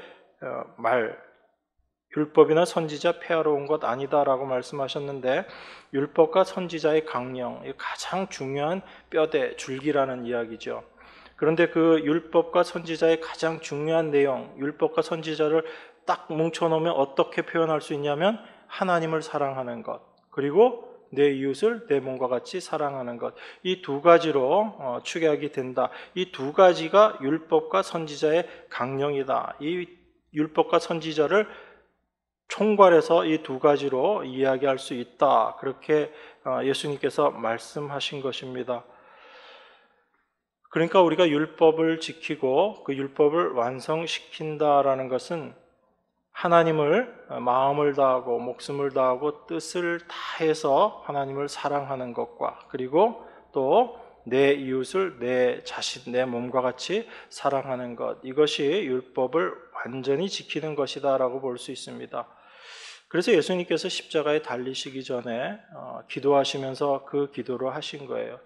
율법이나 선지자 폐하러 온 것 아니다라고 말씀하셨는데 율법과 선지자의 강령, 가장 중요한 뼈대, 줄기라는 이야기죠. 그런데 그 율법과 선지자의 가장 중요한 내용, 율법과 선지자를 딱 뭉쳐놓으면 어떻게 표현할 수 있냐면 하나님을 사랑하는 것, 그리고 내 이웃을 내 몸과 같이 사랑하는 것, 이 두 가지로 축약이 된다. 이 두 가지가 율법과 선지자의 강령이다. 이 율법과 선지자를 총괄해서 이 두 가지로 이야기할 수 있다. 그렇게 예수님께서 말씀하신 것입니다. 그러니까 우리가 율법을 지키고 그 율법을 완성시킨다라는 것은 하나님을 마음을 다하고 목숨을 다하고 뜻을 다해서 하나님을 사랑하는 것과 그리고 또 내 이웃을 내 자신, 내 몸과 같이 사랑하는 것, 이것이 율법을 완전히 지키는 것이다 라고 볼 수 있습니다. 그래서 예수님께서 십자가에 달리시기 전에 기도하시면서 그 기도를 하신 거예요.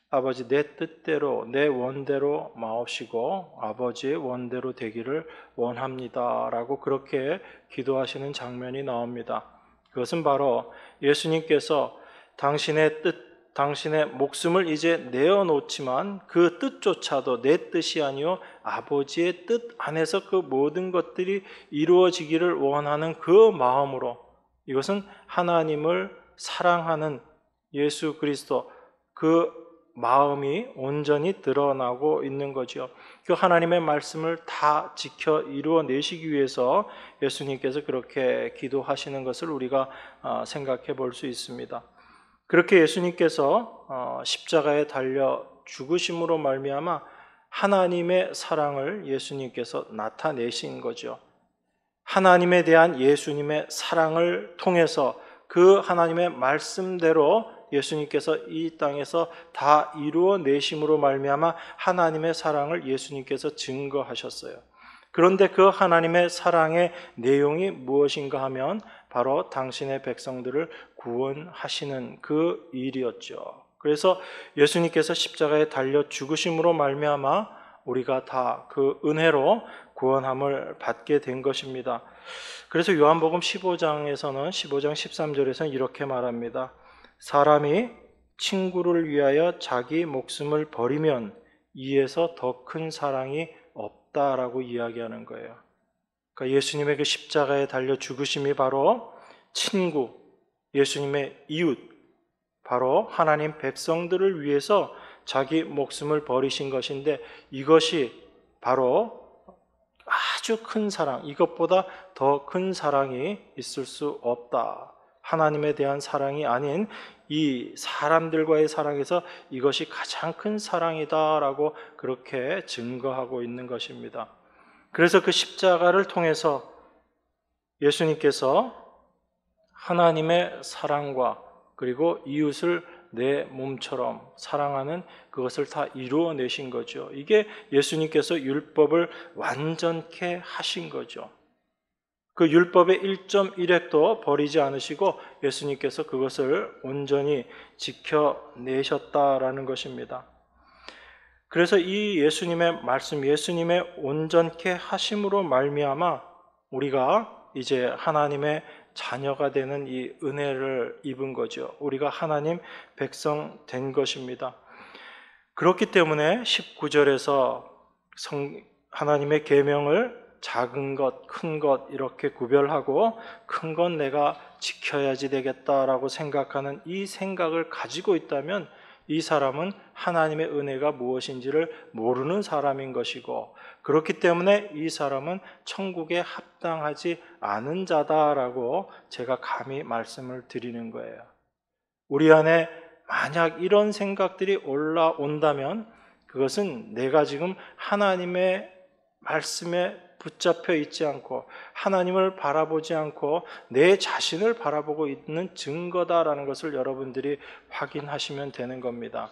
아버지, 내 뜻대로 내 원대로 마옵시고 아버지의 원대로 되기를 원합니다 라고 그렇게 기도하시는 장면이 나옵니다. 그것은 바로 예수님께서 당신의 뜻, 당신의 목숨을 이제 내어놓지만 그 뜻조차도 내 뜻이 아니요 아버지의 뜻 안에서 그 모든 것들이 이루어지기를 원하는 그 마음으로, 이것은 하나님을 사랑하는 예수 그리스도 그 마음이 온전히 드러나고 있는 거죠. 그 하나님의 말씀을 다 지켜 이루어내시기 위해서 예수님께서 그렇게 기도하시는 것을 우리가 생각해 볼 수 있습니다. 그렇게 예수님께서 십자가에 달려 죽으심으로 말미암아 하나님의 사랑을 예수님께서 나타내신 거죠. 하나님에 대한 예수님의 사랑을 통해서 그 하나님의 말씀대로 예수님께서 이 땅에서 다 이루어내심으로 말미암아 하나님의 사랑을 예수님께서 증거하셨어요. 그런데 그 하나님의 사랑의 내용이 무엇인가 하면 바로 당신의 백성들을 구원하시는 그 일이었죠. 그래서 예수님께서 십자가에 달려 죽으심으로 말미암아 우리가 다 그 은혜로 구원함을 받게 된 것입니다. 그래서 요한복음 15장에서는 15장 13절에서는 이렇게 말합니다. 사람이 친구를 위하여 자기 목숨을 버리면 이에서 더 큰 사랑이 없다라고 이야기하는 거예요. 그러니까 예수님의 그 십자가에 달려 죽으심이 바로 친구, 예수님의 이웃, 바로 하나님 백성들을 위해서 자기 목숨을 버리신 것인데 이것이 바로 아주 큰 사랑, 이것보다 더 큰 사랑이 있을 수 없다. 하나님에 대한 사랑이 아닌 이 사람들과의 사랑에서 이것이 가장 큰 사랑이다라고 그렇게 증거하고 있는 것입니다. 그래서 그 십자가를 통해서 예수님께서 하나님의 사랑과 그리고 이웃을 내 몸처럼 사랑하는 그것을 다 이루어내신 거죠. 이게 예수님께서 율법을 완전케 하신 거죠. 그 율법의 1.1획도 버리지 않으시고 예수님께서 그것을 온전히 지켜내셨다라는 것입니다. 그래서 이 예수님의 말씀, 예수님의 온전케 하심으로 말미암아 우리가 이제 하나님의 자녀가 되는 이 은혜를 입은 거죠. 우리가 하나님 백성 된 것입니다. 그렇기 때문에 19절에서 하나님의 계명을 작은 것, 큰 것 이렇게 구별하고 큰 건 내가 지켜야지 되겠다라고 생각하는 이 생각을 가지고 있다면 이 사람은 하나님의 은혜가 무엇인지를 모르는 사람인 것이고, 그렇기 때문에 이 사람은 천국에 합당하지 않은 자다라고 제가 감히 말씀을 드리는 거예요. 우리 안에 만약 이런 생각들이 올라온다면 그것은 내가 지금 하나님의 말씀에 붙잡혀 있지 않고 하나님을 바라보지 않고 내 자신을 바라보고 있는 증거다라는 것을 여러분들이 확인하시면 되는 겁니다.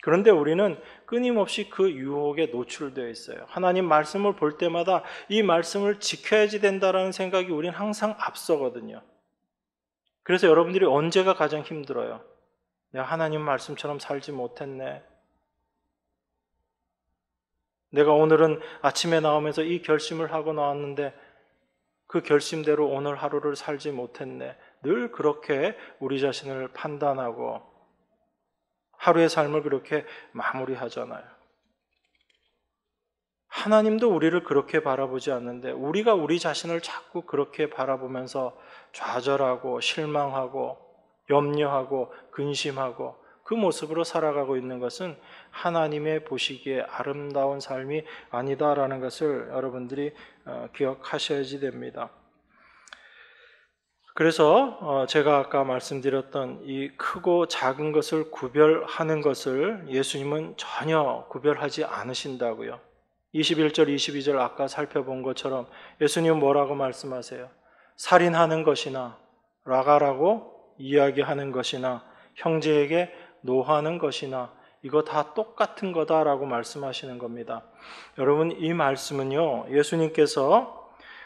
그런데 우리는 끊임없이 그 유혹에 노출되어 있어요. 하나님 말씀을 볼 때마다 이 말씀을 지켜야지 된다라는 생각이 우리는 항상 앞서거든요. 그래서 여러분들이 언제가 가장 힘들어요? 내가 하나님 말씀처럼 살지 못했네. 내가 오늘은 아침에 나오면서 이 결심을 하고 나왔는데 그 결심대로 오늘 하루를 살지 못했네. 늘 그렇게 우리 자신을 판단하고 하루의 삶을 그렇게 마무리하잖아요. 하나님도 우리를 그렇게 바라보지 않는데 우리가 우리 자신을 자꾸 그렇게 바라보면서 좌절하고 실망하고 염려하고 근심하고 그 모습으로 살아가고 있는 것은 하나님의 보시기에 아름다운 삶이 아니다라는 것을 여러분들이 기억하셔야지 됩니다. 그래서 제가 아까 말씀드렸던 이 크고 작은 것을 구별하는 것을 예수님은 전혀 구별하지 않으신다고요. 21절, 22절 아까 살펴본 것처럼 예수님은 뭐라고 말씀하세요? 살인하는 것이나 라가라고 이야기하는 것이나 형제에게 노하는 것이나 이거 다 똑같은 거다라고 말씀하시는 겁니다. 여러분, 이 말씀은요, 예수님께서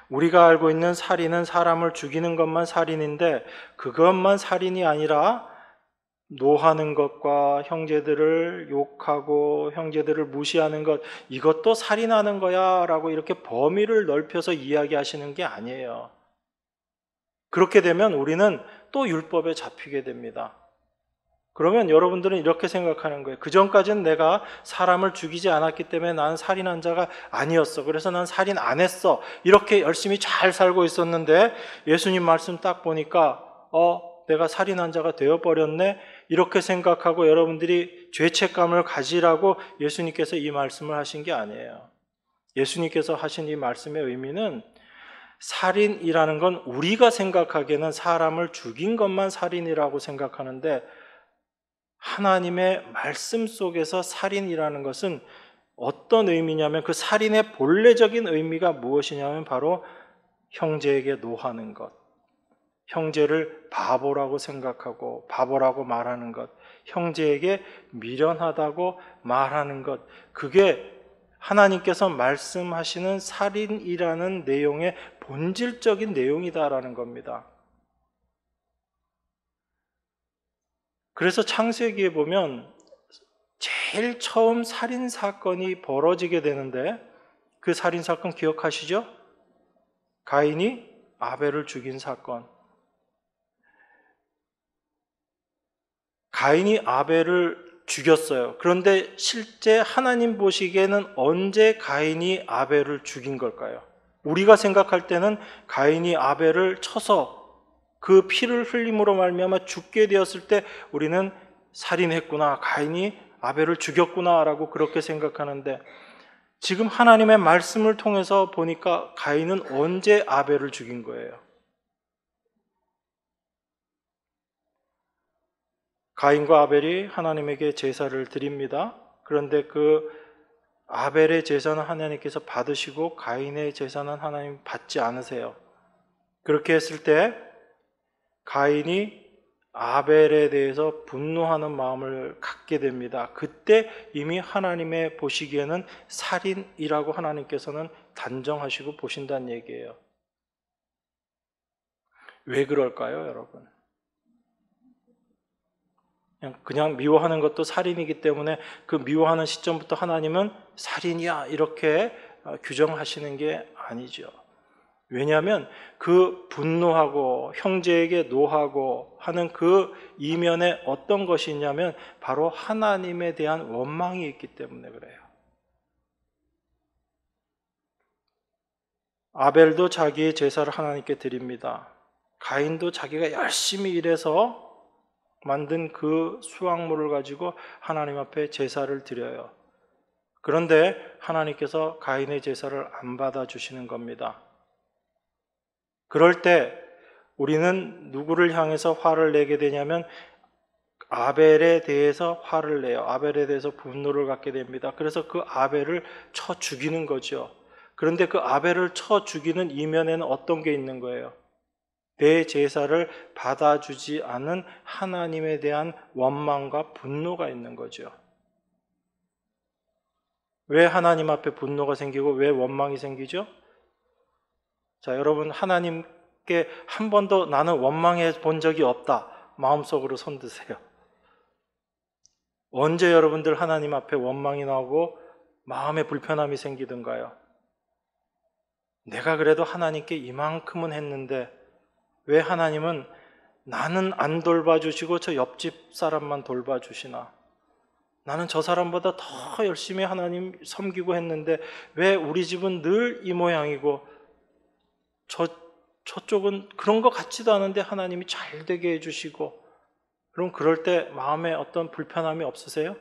우리가 알고 있는 살인은 사람을 죽이는 것만 살인인데 그것만 살인이 아니라 노하는 것과 형제들을 욕하고 형제들을 무시하는 것, 이것도 살인하는 거야 라고 이렇게 범위를 넓혀서 이야기하시는 게 아니에요. 그렇게 되면 우리는 또 율법에 잡히게 됩니다. 그러면 여러분들은 이렇게 생각하는 거예요. 그전까지는 내가 사람을 죽이지 않았기 때문에 나는 살인한 자가 아니었어. 그래서 난 살인 안 했어. 이렇게 열심히 잘 살고 있었는데 예수님 말씀 딱 보니까 내가 살인한 자가 되어버렸네. 이렇게 생각하고 여러분들이 죄책감을 가지라고 예수님께서 이 말씀을 하신 게 아니에요. 예수님께서 하신 이 말씀의 의미는 살인이라는 건 우리가 생각하기에는 사람을 죽인 것만 살인이라고 생각하는데 하나님의 말씀 속에서 살인이라는 것은 어떤 의미냐면 그 살인의 본래적인 의미가 무엇이냐면 바로 형제에게 노하는 것, 형제를 바보라고 생각하고 바보라고 말하는 것, 형제에게 미련하다고 말하는 것, 그게 하나님께서 말씀하시는 살인이라는 내용의 본질적인 내용이다라는 겁니다. 그래서 창세기에 보면 제일 처음 살인 사건이 벌어지게 되는데 그 살인 사건 기억하시죠? 가인이 아벨을 죽인 사건. 가인이 아벨을 죽였어요. 그런데 실제 하나님 보시기에는 언제 가인이 아벨을 죽인 걸까요? 우리가 생각할 때는 가인이 아벨을 쳐서 그 피를 흘림으로 말미암아 죽게 되었을 때 우리는 살인했구나, 가인이 아벨을 죽였구나라고 그렇게 생각하는데 지금 하나님의 말씀을 통해서 보니까 가인은 언제 아벨을 죽인 거예요? 가인과 아벨이 하나님에게 제사를 드립니다. 그런데 그 아벨의 제사는 하나님께서 받으시고 가인의 제사는 하나님 받지 않으세요. 그렇게 했을 때 가인이 아벨에 대해서 분노하는 마음을 갖게 됩니다. 그때 이미 하나님의 보시기에는 살인이라고 하나님께서는 단정하시고 보신다는 얘기예요. 왜 그럴까요, 여러분? 그냥 미워하는 것도 살인이기 때문에 그 미워하는 시점부터 하나님은 살인이야 이렇게 규정하시는 게 아니죠. 왜냐하면 그 분노하고 형제에게 노하고 하는 그 이면에 어떤 것이 있냐면 바로 하나님에 대한 원망이 있기 때문에 그래요. 아벨도 자기의 제사를 하나님께 드립니다. 가인도 자기가 열심히 일해서 만든 그 수확물을 가지고 하나님 앞에 제사를 드려요. 그런데 하나님께서 가인의 제사를 안 받아주시는 겁니다. 그럴 때 우리는 누구를 향해서 화를 내게 되냐면 아벨에 대해서 화를 내요. 아벨에 대해서 분노를 갖게 됩니다. 그래서 그 아벨을 쳐 죽이는 거죠. 그런데 그 아벨을 쳐 죽이는 이면에는 어떤 게 있는 거예요? 내 제사를 받아주지 않은 하나님에 대한 원망과 분노가 있는 거죠. 왜 하나님 앞에 분노가 생기고 왜 원망이 생기죠? 자, 여러분 하나님께 한 번도 나는 원망해 본 적이 없다. 마음속으로 손드세요. 언제 여러분들 하나님 앞에 원망이 나오고 마음에 불편함이 생기던가요? 내가 그래도 하나님께 이만큼은 했는데 왜 하나님은 나는 안 돌봐주시고 저 옆집 사람만 돌봐주시나? 나는 저 사람보다 더 열심히 하나님 섬기고 했는데 왜 우리 집은 늘 이 모양이고 저쪽은 그런 것 같지도 않은데 하나님이 잘 되게 해주시고, 그럼 그럴 때 마음에 어떤 불편함이 없으세요?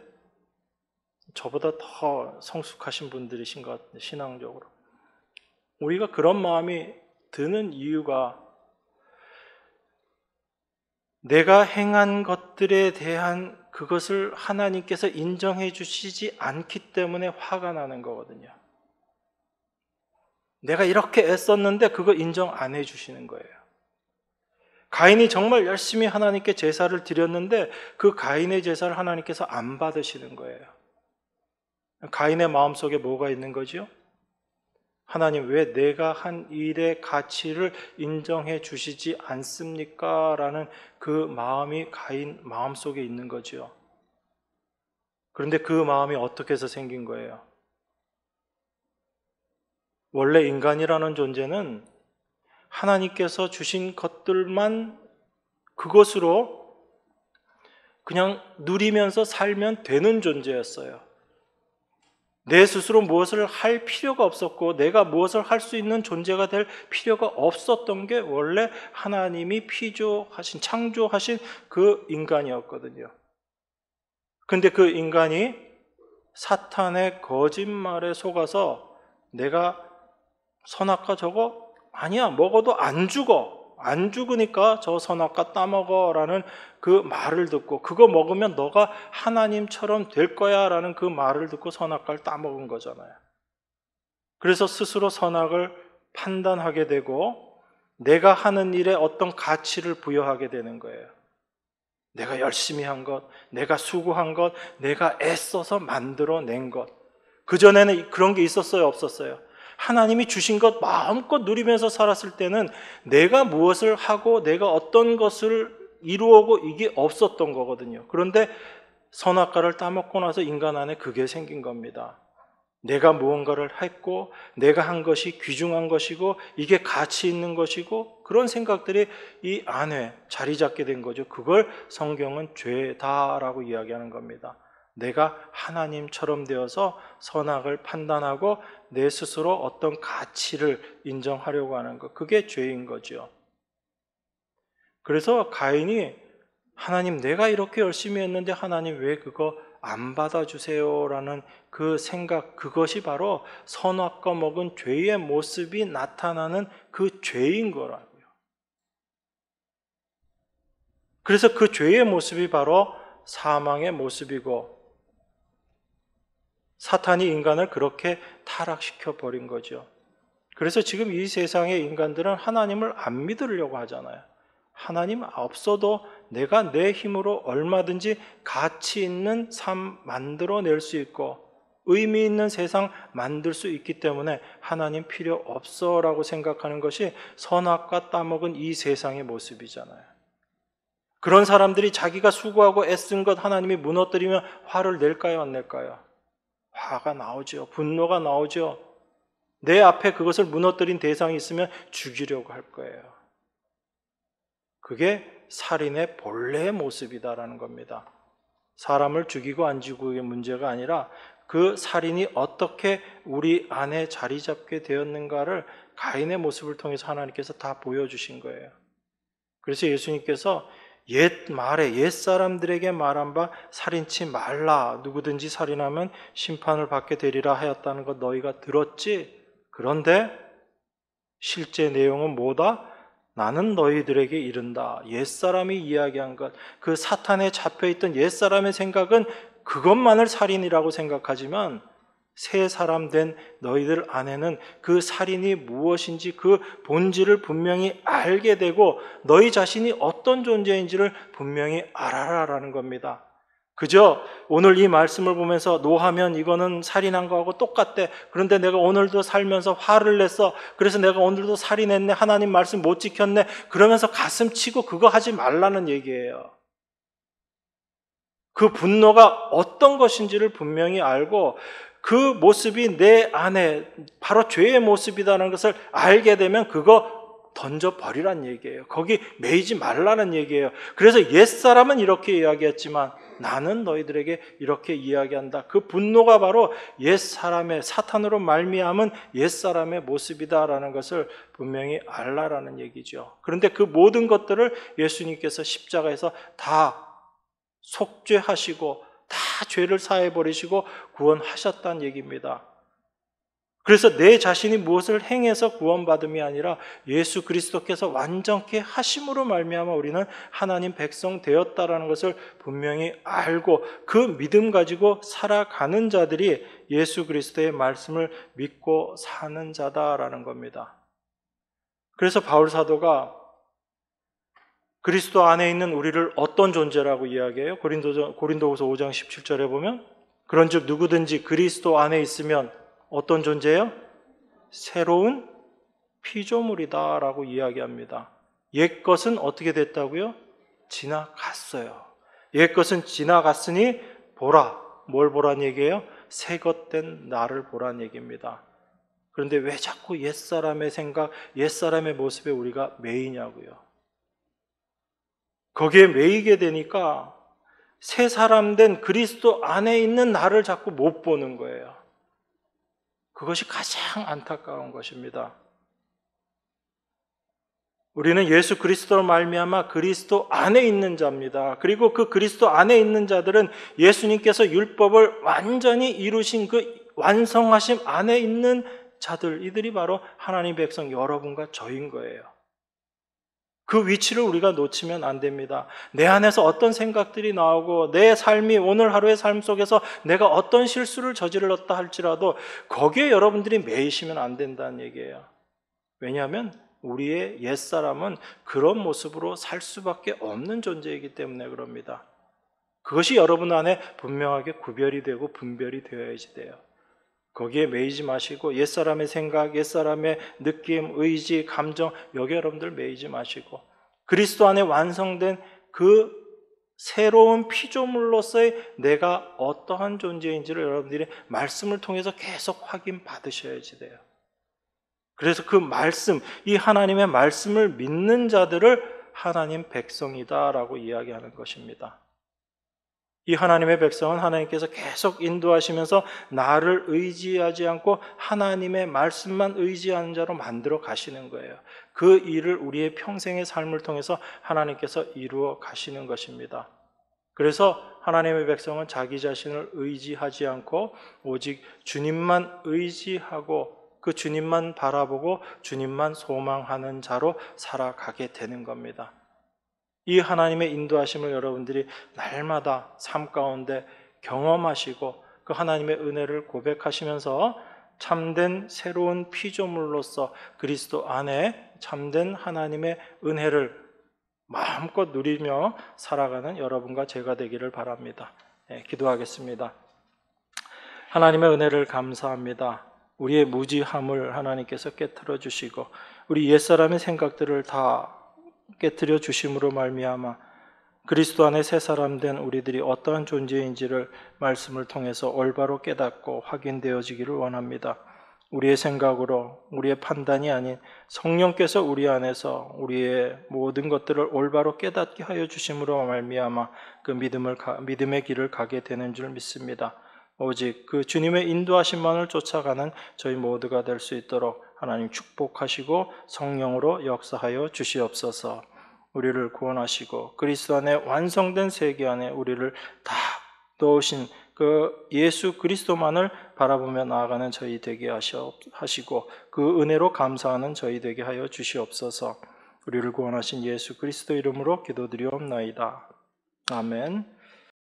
저보다 더 성숙하신 분들이신 것 같아요, 신앙적으로. 우리가 그런 마음이 드는 이유가 내가 행한 것들에 대한 그것을 하나님께서 인정해 주시지 않기 때문에 화가 나는 거거든요. 내가 이렇게 애썼는데 그거 인정 안 해주시는 거예요. 가인이 정말 열심히 하나님께 제사를 드렸는데 그 가인의 제사를 하나님께서 안 받으시는 거예요. 가인의 마음속에 뭐가 있는 거죠? 하나님, 왜 내가 한 일의 가치를 인정해 주시지 않습니까? 라는 그 마음이 가인 마음속에 있는 거죠. 그런데 그 마음이 어떻게 해서 생긴 거예요? 원래 인간이라는 존재는 하나님께서 주신 것들만 그것으로 그냥 누리면서 살면 되는 존재였어요. 내 스스로 무엇을 할 필요가 없었고 내가 무엇을 할 수 있는 존재가 될 필요가 없었던 게 원래 하나님이 피조하신, 창조하신 그 인간이었거든요. 근데 그 인간이 사탄의 거짓말에 속아서 내가 선악과 저거 아니야, 먹어도 안 죽어, 안 죽으니까 저 선악과 따먹어 라는 그 말을 듣고 그거 먹으면 너가 하나님처럼 될 거야 라는 그 말을 듣고 선악과를 따먹은 거잖아요. 그래서 스스로 선악을 판단하게 되고 내가 하는 일에 어떤 가치를 부여하게 되는 거예요. 내가 열심히 한 것, 내가 수고한 것, 내가 애써서 만들어낸 것. 그전에는 그런 게 있었어요, 없었어요? 하나님이 주신 것 마음껏 누리면서 살았을 때는 내가 무엇을 하고 내가 어떤 것을 이루어고 이게 없었던 거거든요. 그런데 선악과를 따먹고 나서 인간 안에 그게 생긴 겁니다. 내가 무언가를 했고 내가 한 것이 귀중한 것이고 이게 가치 있는 것이고 그런 생각들이 이 안에 자리 잡게 된 거죠. 그걸 성경은 죄다라고 이야기하는 겁니다. 내가 하나님처럼 되어서 선악을 판단하고 내 스스로 어떤 가치를 인정하려고 하는 것, 그게 죄인 거죠. 그래서 가인이 하나님, 내가 이렇게 열심히 했는데 하나님 왜 그거 안 받아주세요? 라는 그 생각, 그것이 바로 선악과 먹은 죄의 모습이 나타나는 그 죄인 거라고요. 그래서 그 죄의 모습이 바로 사망의 모습이고 사탄이 인간을 그렇게 타락시켜 버린 거죠. 그래서 지금 이 세상의 인간들은 하나님을 안 믿으려고 하잖아요. 하나님 없어도 내가 내 힘으로 얼마든지 가치 있는 삶 만들어낼 수 있고 의미 있는 세상 만들 수 있기 때문에 하나님 필요 없어라고 생각하는 것이 선악과 따먹은 이 세상의 모습이잖아요. 그런 사람들이 자기가 수고하고 애쓴 것 하나님이 무너뜨리면 화를 낼까요, 안 낼까요? 화가 나오죠. 분노가 나오죠. 내 앞에 그것을 무너뜨린 대상이 있으면 죽이려고 할 거예요. 그게 살인의 본래의 모습이다라는 겁니다. 사람을 죽이고 안 죽이고의 문제가 아니라 그 살인이 어떻게 우리 안에 자리 잡게 되었는가를 가인의 모습을 통해서 하나님께서 다 보여주신 거예요. 그래서 예수님께서 옛 사람들에게 말한 바 살인치 말라, 누구든지 살인하면 심판을 받게 되리라 하였다는 것 너희가 들었지? 그런데 실제 내용은 뭐다? 나는 너희들에게 이른다. 옛사람이 이야기한 것, 그 사탄에 잡혀있던 옛사람의 생각은 그것만을 살인이라고 생각하지만 새 사람 된 너희들 안에는 그 살인이 무엇인지 그 본질을 분명히 알게 되고 너희 자신이 어떤 존재인지를 분명히 알아라라는 겁니다. 그저 오늘 이 말씀을 보면서 노하면 이거는 살인한 거하고 똑같대. 그런데 내가 오늘도 살면서 화를 냈어. 그래서 내가 오늘도 살인했네. 하나님 말씀 못 지켰네. 그러면서 가슴 치고 그거 하지 말라는 얘기예요. 그 분노가 어떤 것인지를 분명히 알고 그 모습이 내 안에 바로 죄의 모습이라는 것을 알게 되면 그거 던져버리란 얘기예요. 거기 매이지 말라는 얘기예요. 그래서 옛사람은 이렇게 이야기했지만 나는 너희들에게 이렇게 이야기한다. 그 분노가 바로 옛사람의 사탄으로 말미암은 옛사람의 모습이다라는 것을 분명히 알라라는 얘기죠. 그런데 그 모든 것들을 예수님께서 십자가에서 다 속죄하시고 다 죄를 사해버리시고 구원하셨다는 얘기입니다. 그래서 내 자신이 무엇을 행해서 구원받음이 아니라 예수 그리스도께서 완전케 하심으로 말미암아 우리는 하나님 백성 되었다라는 것을 분명히 알고 그 믿음 가지고 살아가는 자들이 예수 그리스도의 말씀을 믿고 사는 자다라는 겁니다. 그래서 바울 사도가 그리스도 안에 있는 우리를 어떤 존재라고 이야기해요? 고린도후서 5장 17절에 보면 그런즉 누구든지 그리스도 안에 있으면 어떤 존재예요? 새로운 피조물이다라고 이야기합니다. 옛것은 어떻게 됐다고요? 지나갔어요. 옛것은 지나갔으니 보라. 뭘 보란 얘기예요? 새것된 나를 보란 얘기입니다. 그런데 왜 자꾸 옛사람의 생각, 옛사람의 모습에 우리가 매이냐고요? 거기에 매이게 되니까 새 사람 된 그리스도 안에 있는 나를 자꾸 못 보는 거예요. 그것이 가장 안타까운 것입니다. 우리는 예수 그리스도로 말미암아 그리스도 안에 있는 자입니다. 그리고 그 그리스도 안에 있는 자들은 예수님께서 율법을 완전히 이루신 그 완성하심 안에 있는 자들, 이들이 바로 하나님의 백성 여러분과 저인 거예요. 그 위치를 우리가 놓치면 안 됩니다. 내 안에서 어떤 생각들이 나오고 내 삶이 오늘 하루의 삶 속에서 내가 어떤 실수를 저질렀다 할지라도 거기에 여러분들이 매이시면 안 된다는 얘기예요. 왜냐하면 우리의 옛사람은 그런 모습으로 살 수밖에 없는 존재이기 때문에 그럽니다. 그것이 여러분 안에 분명하게 구별이 되고 분별이 되어야지 돼요. 거기에 매이지 마시고 옛사람의 생각, 옛사람의 느낌, 의지, 감정 여기에 여러분들 매이지 마시고 그리스도 안에 완성된 그 새로운 피조물로서의 내가 어떠한 존재인지를 여러분들이 말씀을 통해서 계속 확인받으셔야지 돼요. 그래서 그 말씀, 이 하나님의 말씀을 믿는 자들을 하나님 백성이다라고 이야기하는 것입니다. 이 하나님의 백성은 하나님께서 계속 인도하시면서 나를 의지하지 않고 하나님의 말씀만 의지하는 자로 만들어 가시는 거예요. 그 일을 우리의 평생의 삶을 통해서 하나님께서 이루어 가시는 것입니다. 그래서 하나님의 백성은 자기 자신을 의지하지 않고 오직 주님만 의지하고 그 주님만 바라보고 주님만 소망하는 자로 살아가게 되는 겁니다. 이 하나님의 인도하심을 여러분들이 날마다 삶 가운데 경험하시고 그 하나님의 은혜를 고백하시면서 참된 새로운 피조물로서 그리스도 안에 참된 하나님의 은혜를 마음껏 누리며 살아가는 여러분과 제가 되기를 바랍니다. 기도하겠습니다. 하나님의 은혜를 감사합니다. 우리의 무지함을 하나님께서 깨트려 주시고 우리 옛사람의 생각들을 다 깨트려 주심으로 말미암아 그리스도 안에 새 사람 된 우리들이 어떠한 존재인지를 말씀을 통해서 올바로 깨닫고 확인되어지기를 원합니다. 우리의 생각으로 우리의 판단이 아닌 성령께서 우리 안에서 우리의 모든 것들을 올바로 깨닫게 하여 주심으로 말미암아 그 믿음의 길을 가게 되는 줄 믿습니다. 오직 그 주님의 인도하심만을 쫓아가는 저희 모두가 될 수 있도록 하나님 축복하시고 성령으로 역사하여 주시옵소서. 우리를 구원하시고 그리스도 안에 완성된 세계 안에 우리를 다 넣으신 그 예수 그리스도만을 바라보며 나아가는 저희 되게 하시고 그 은혜로 감사하는 저희 되게 하여 주시옵소서. 우리를 구원하신 예수 그리스도 이름으로 기도드리옵나이다. 아멘.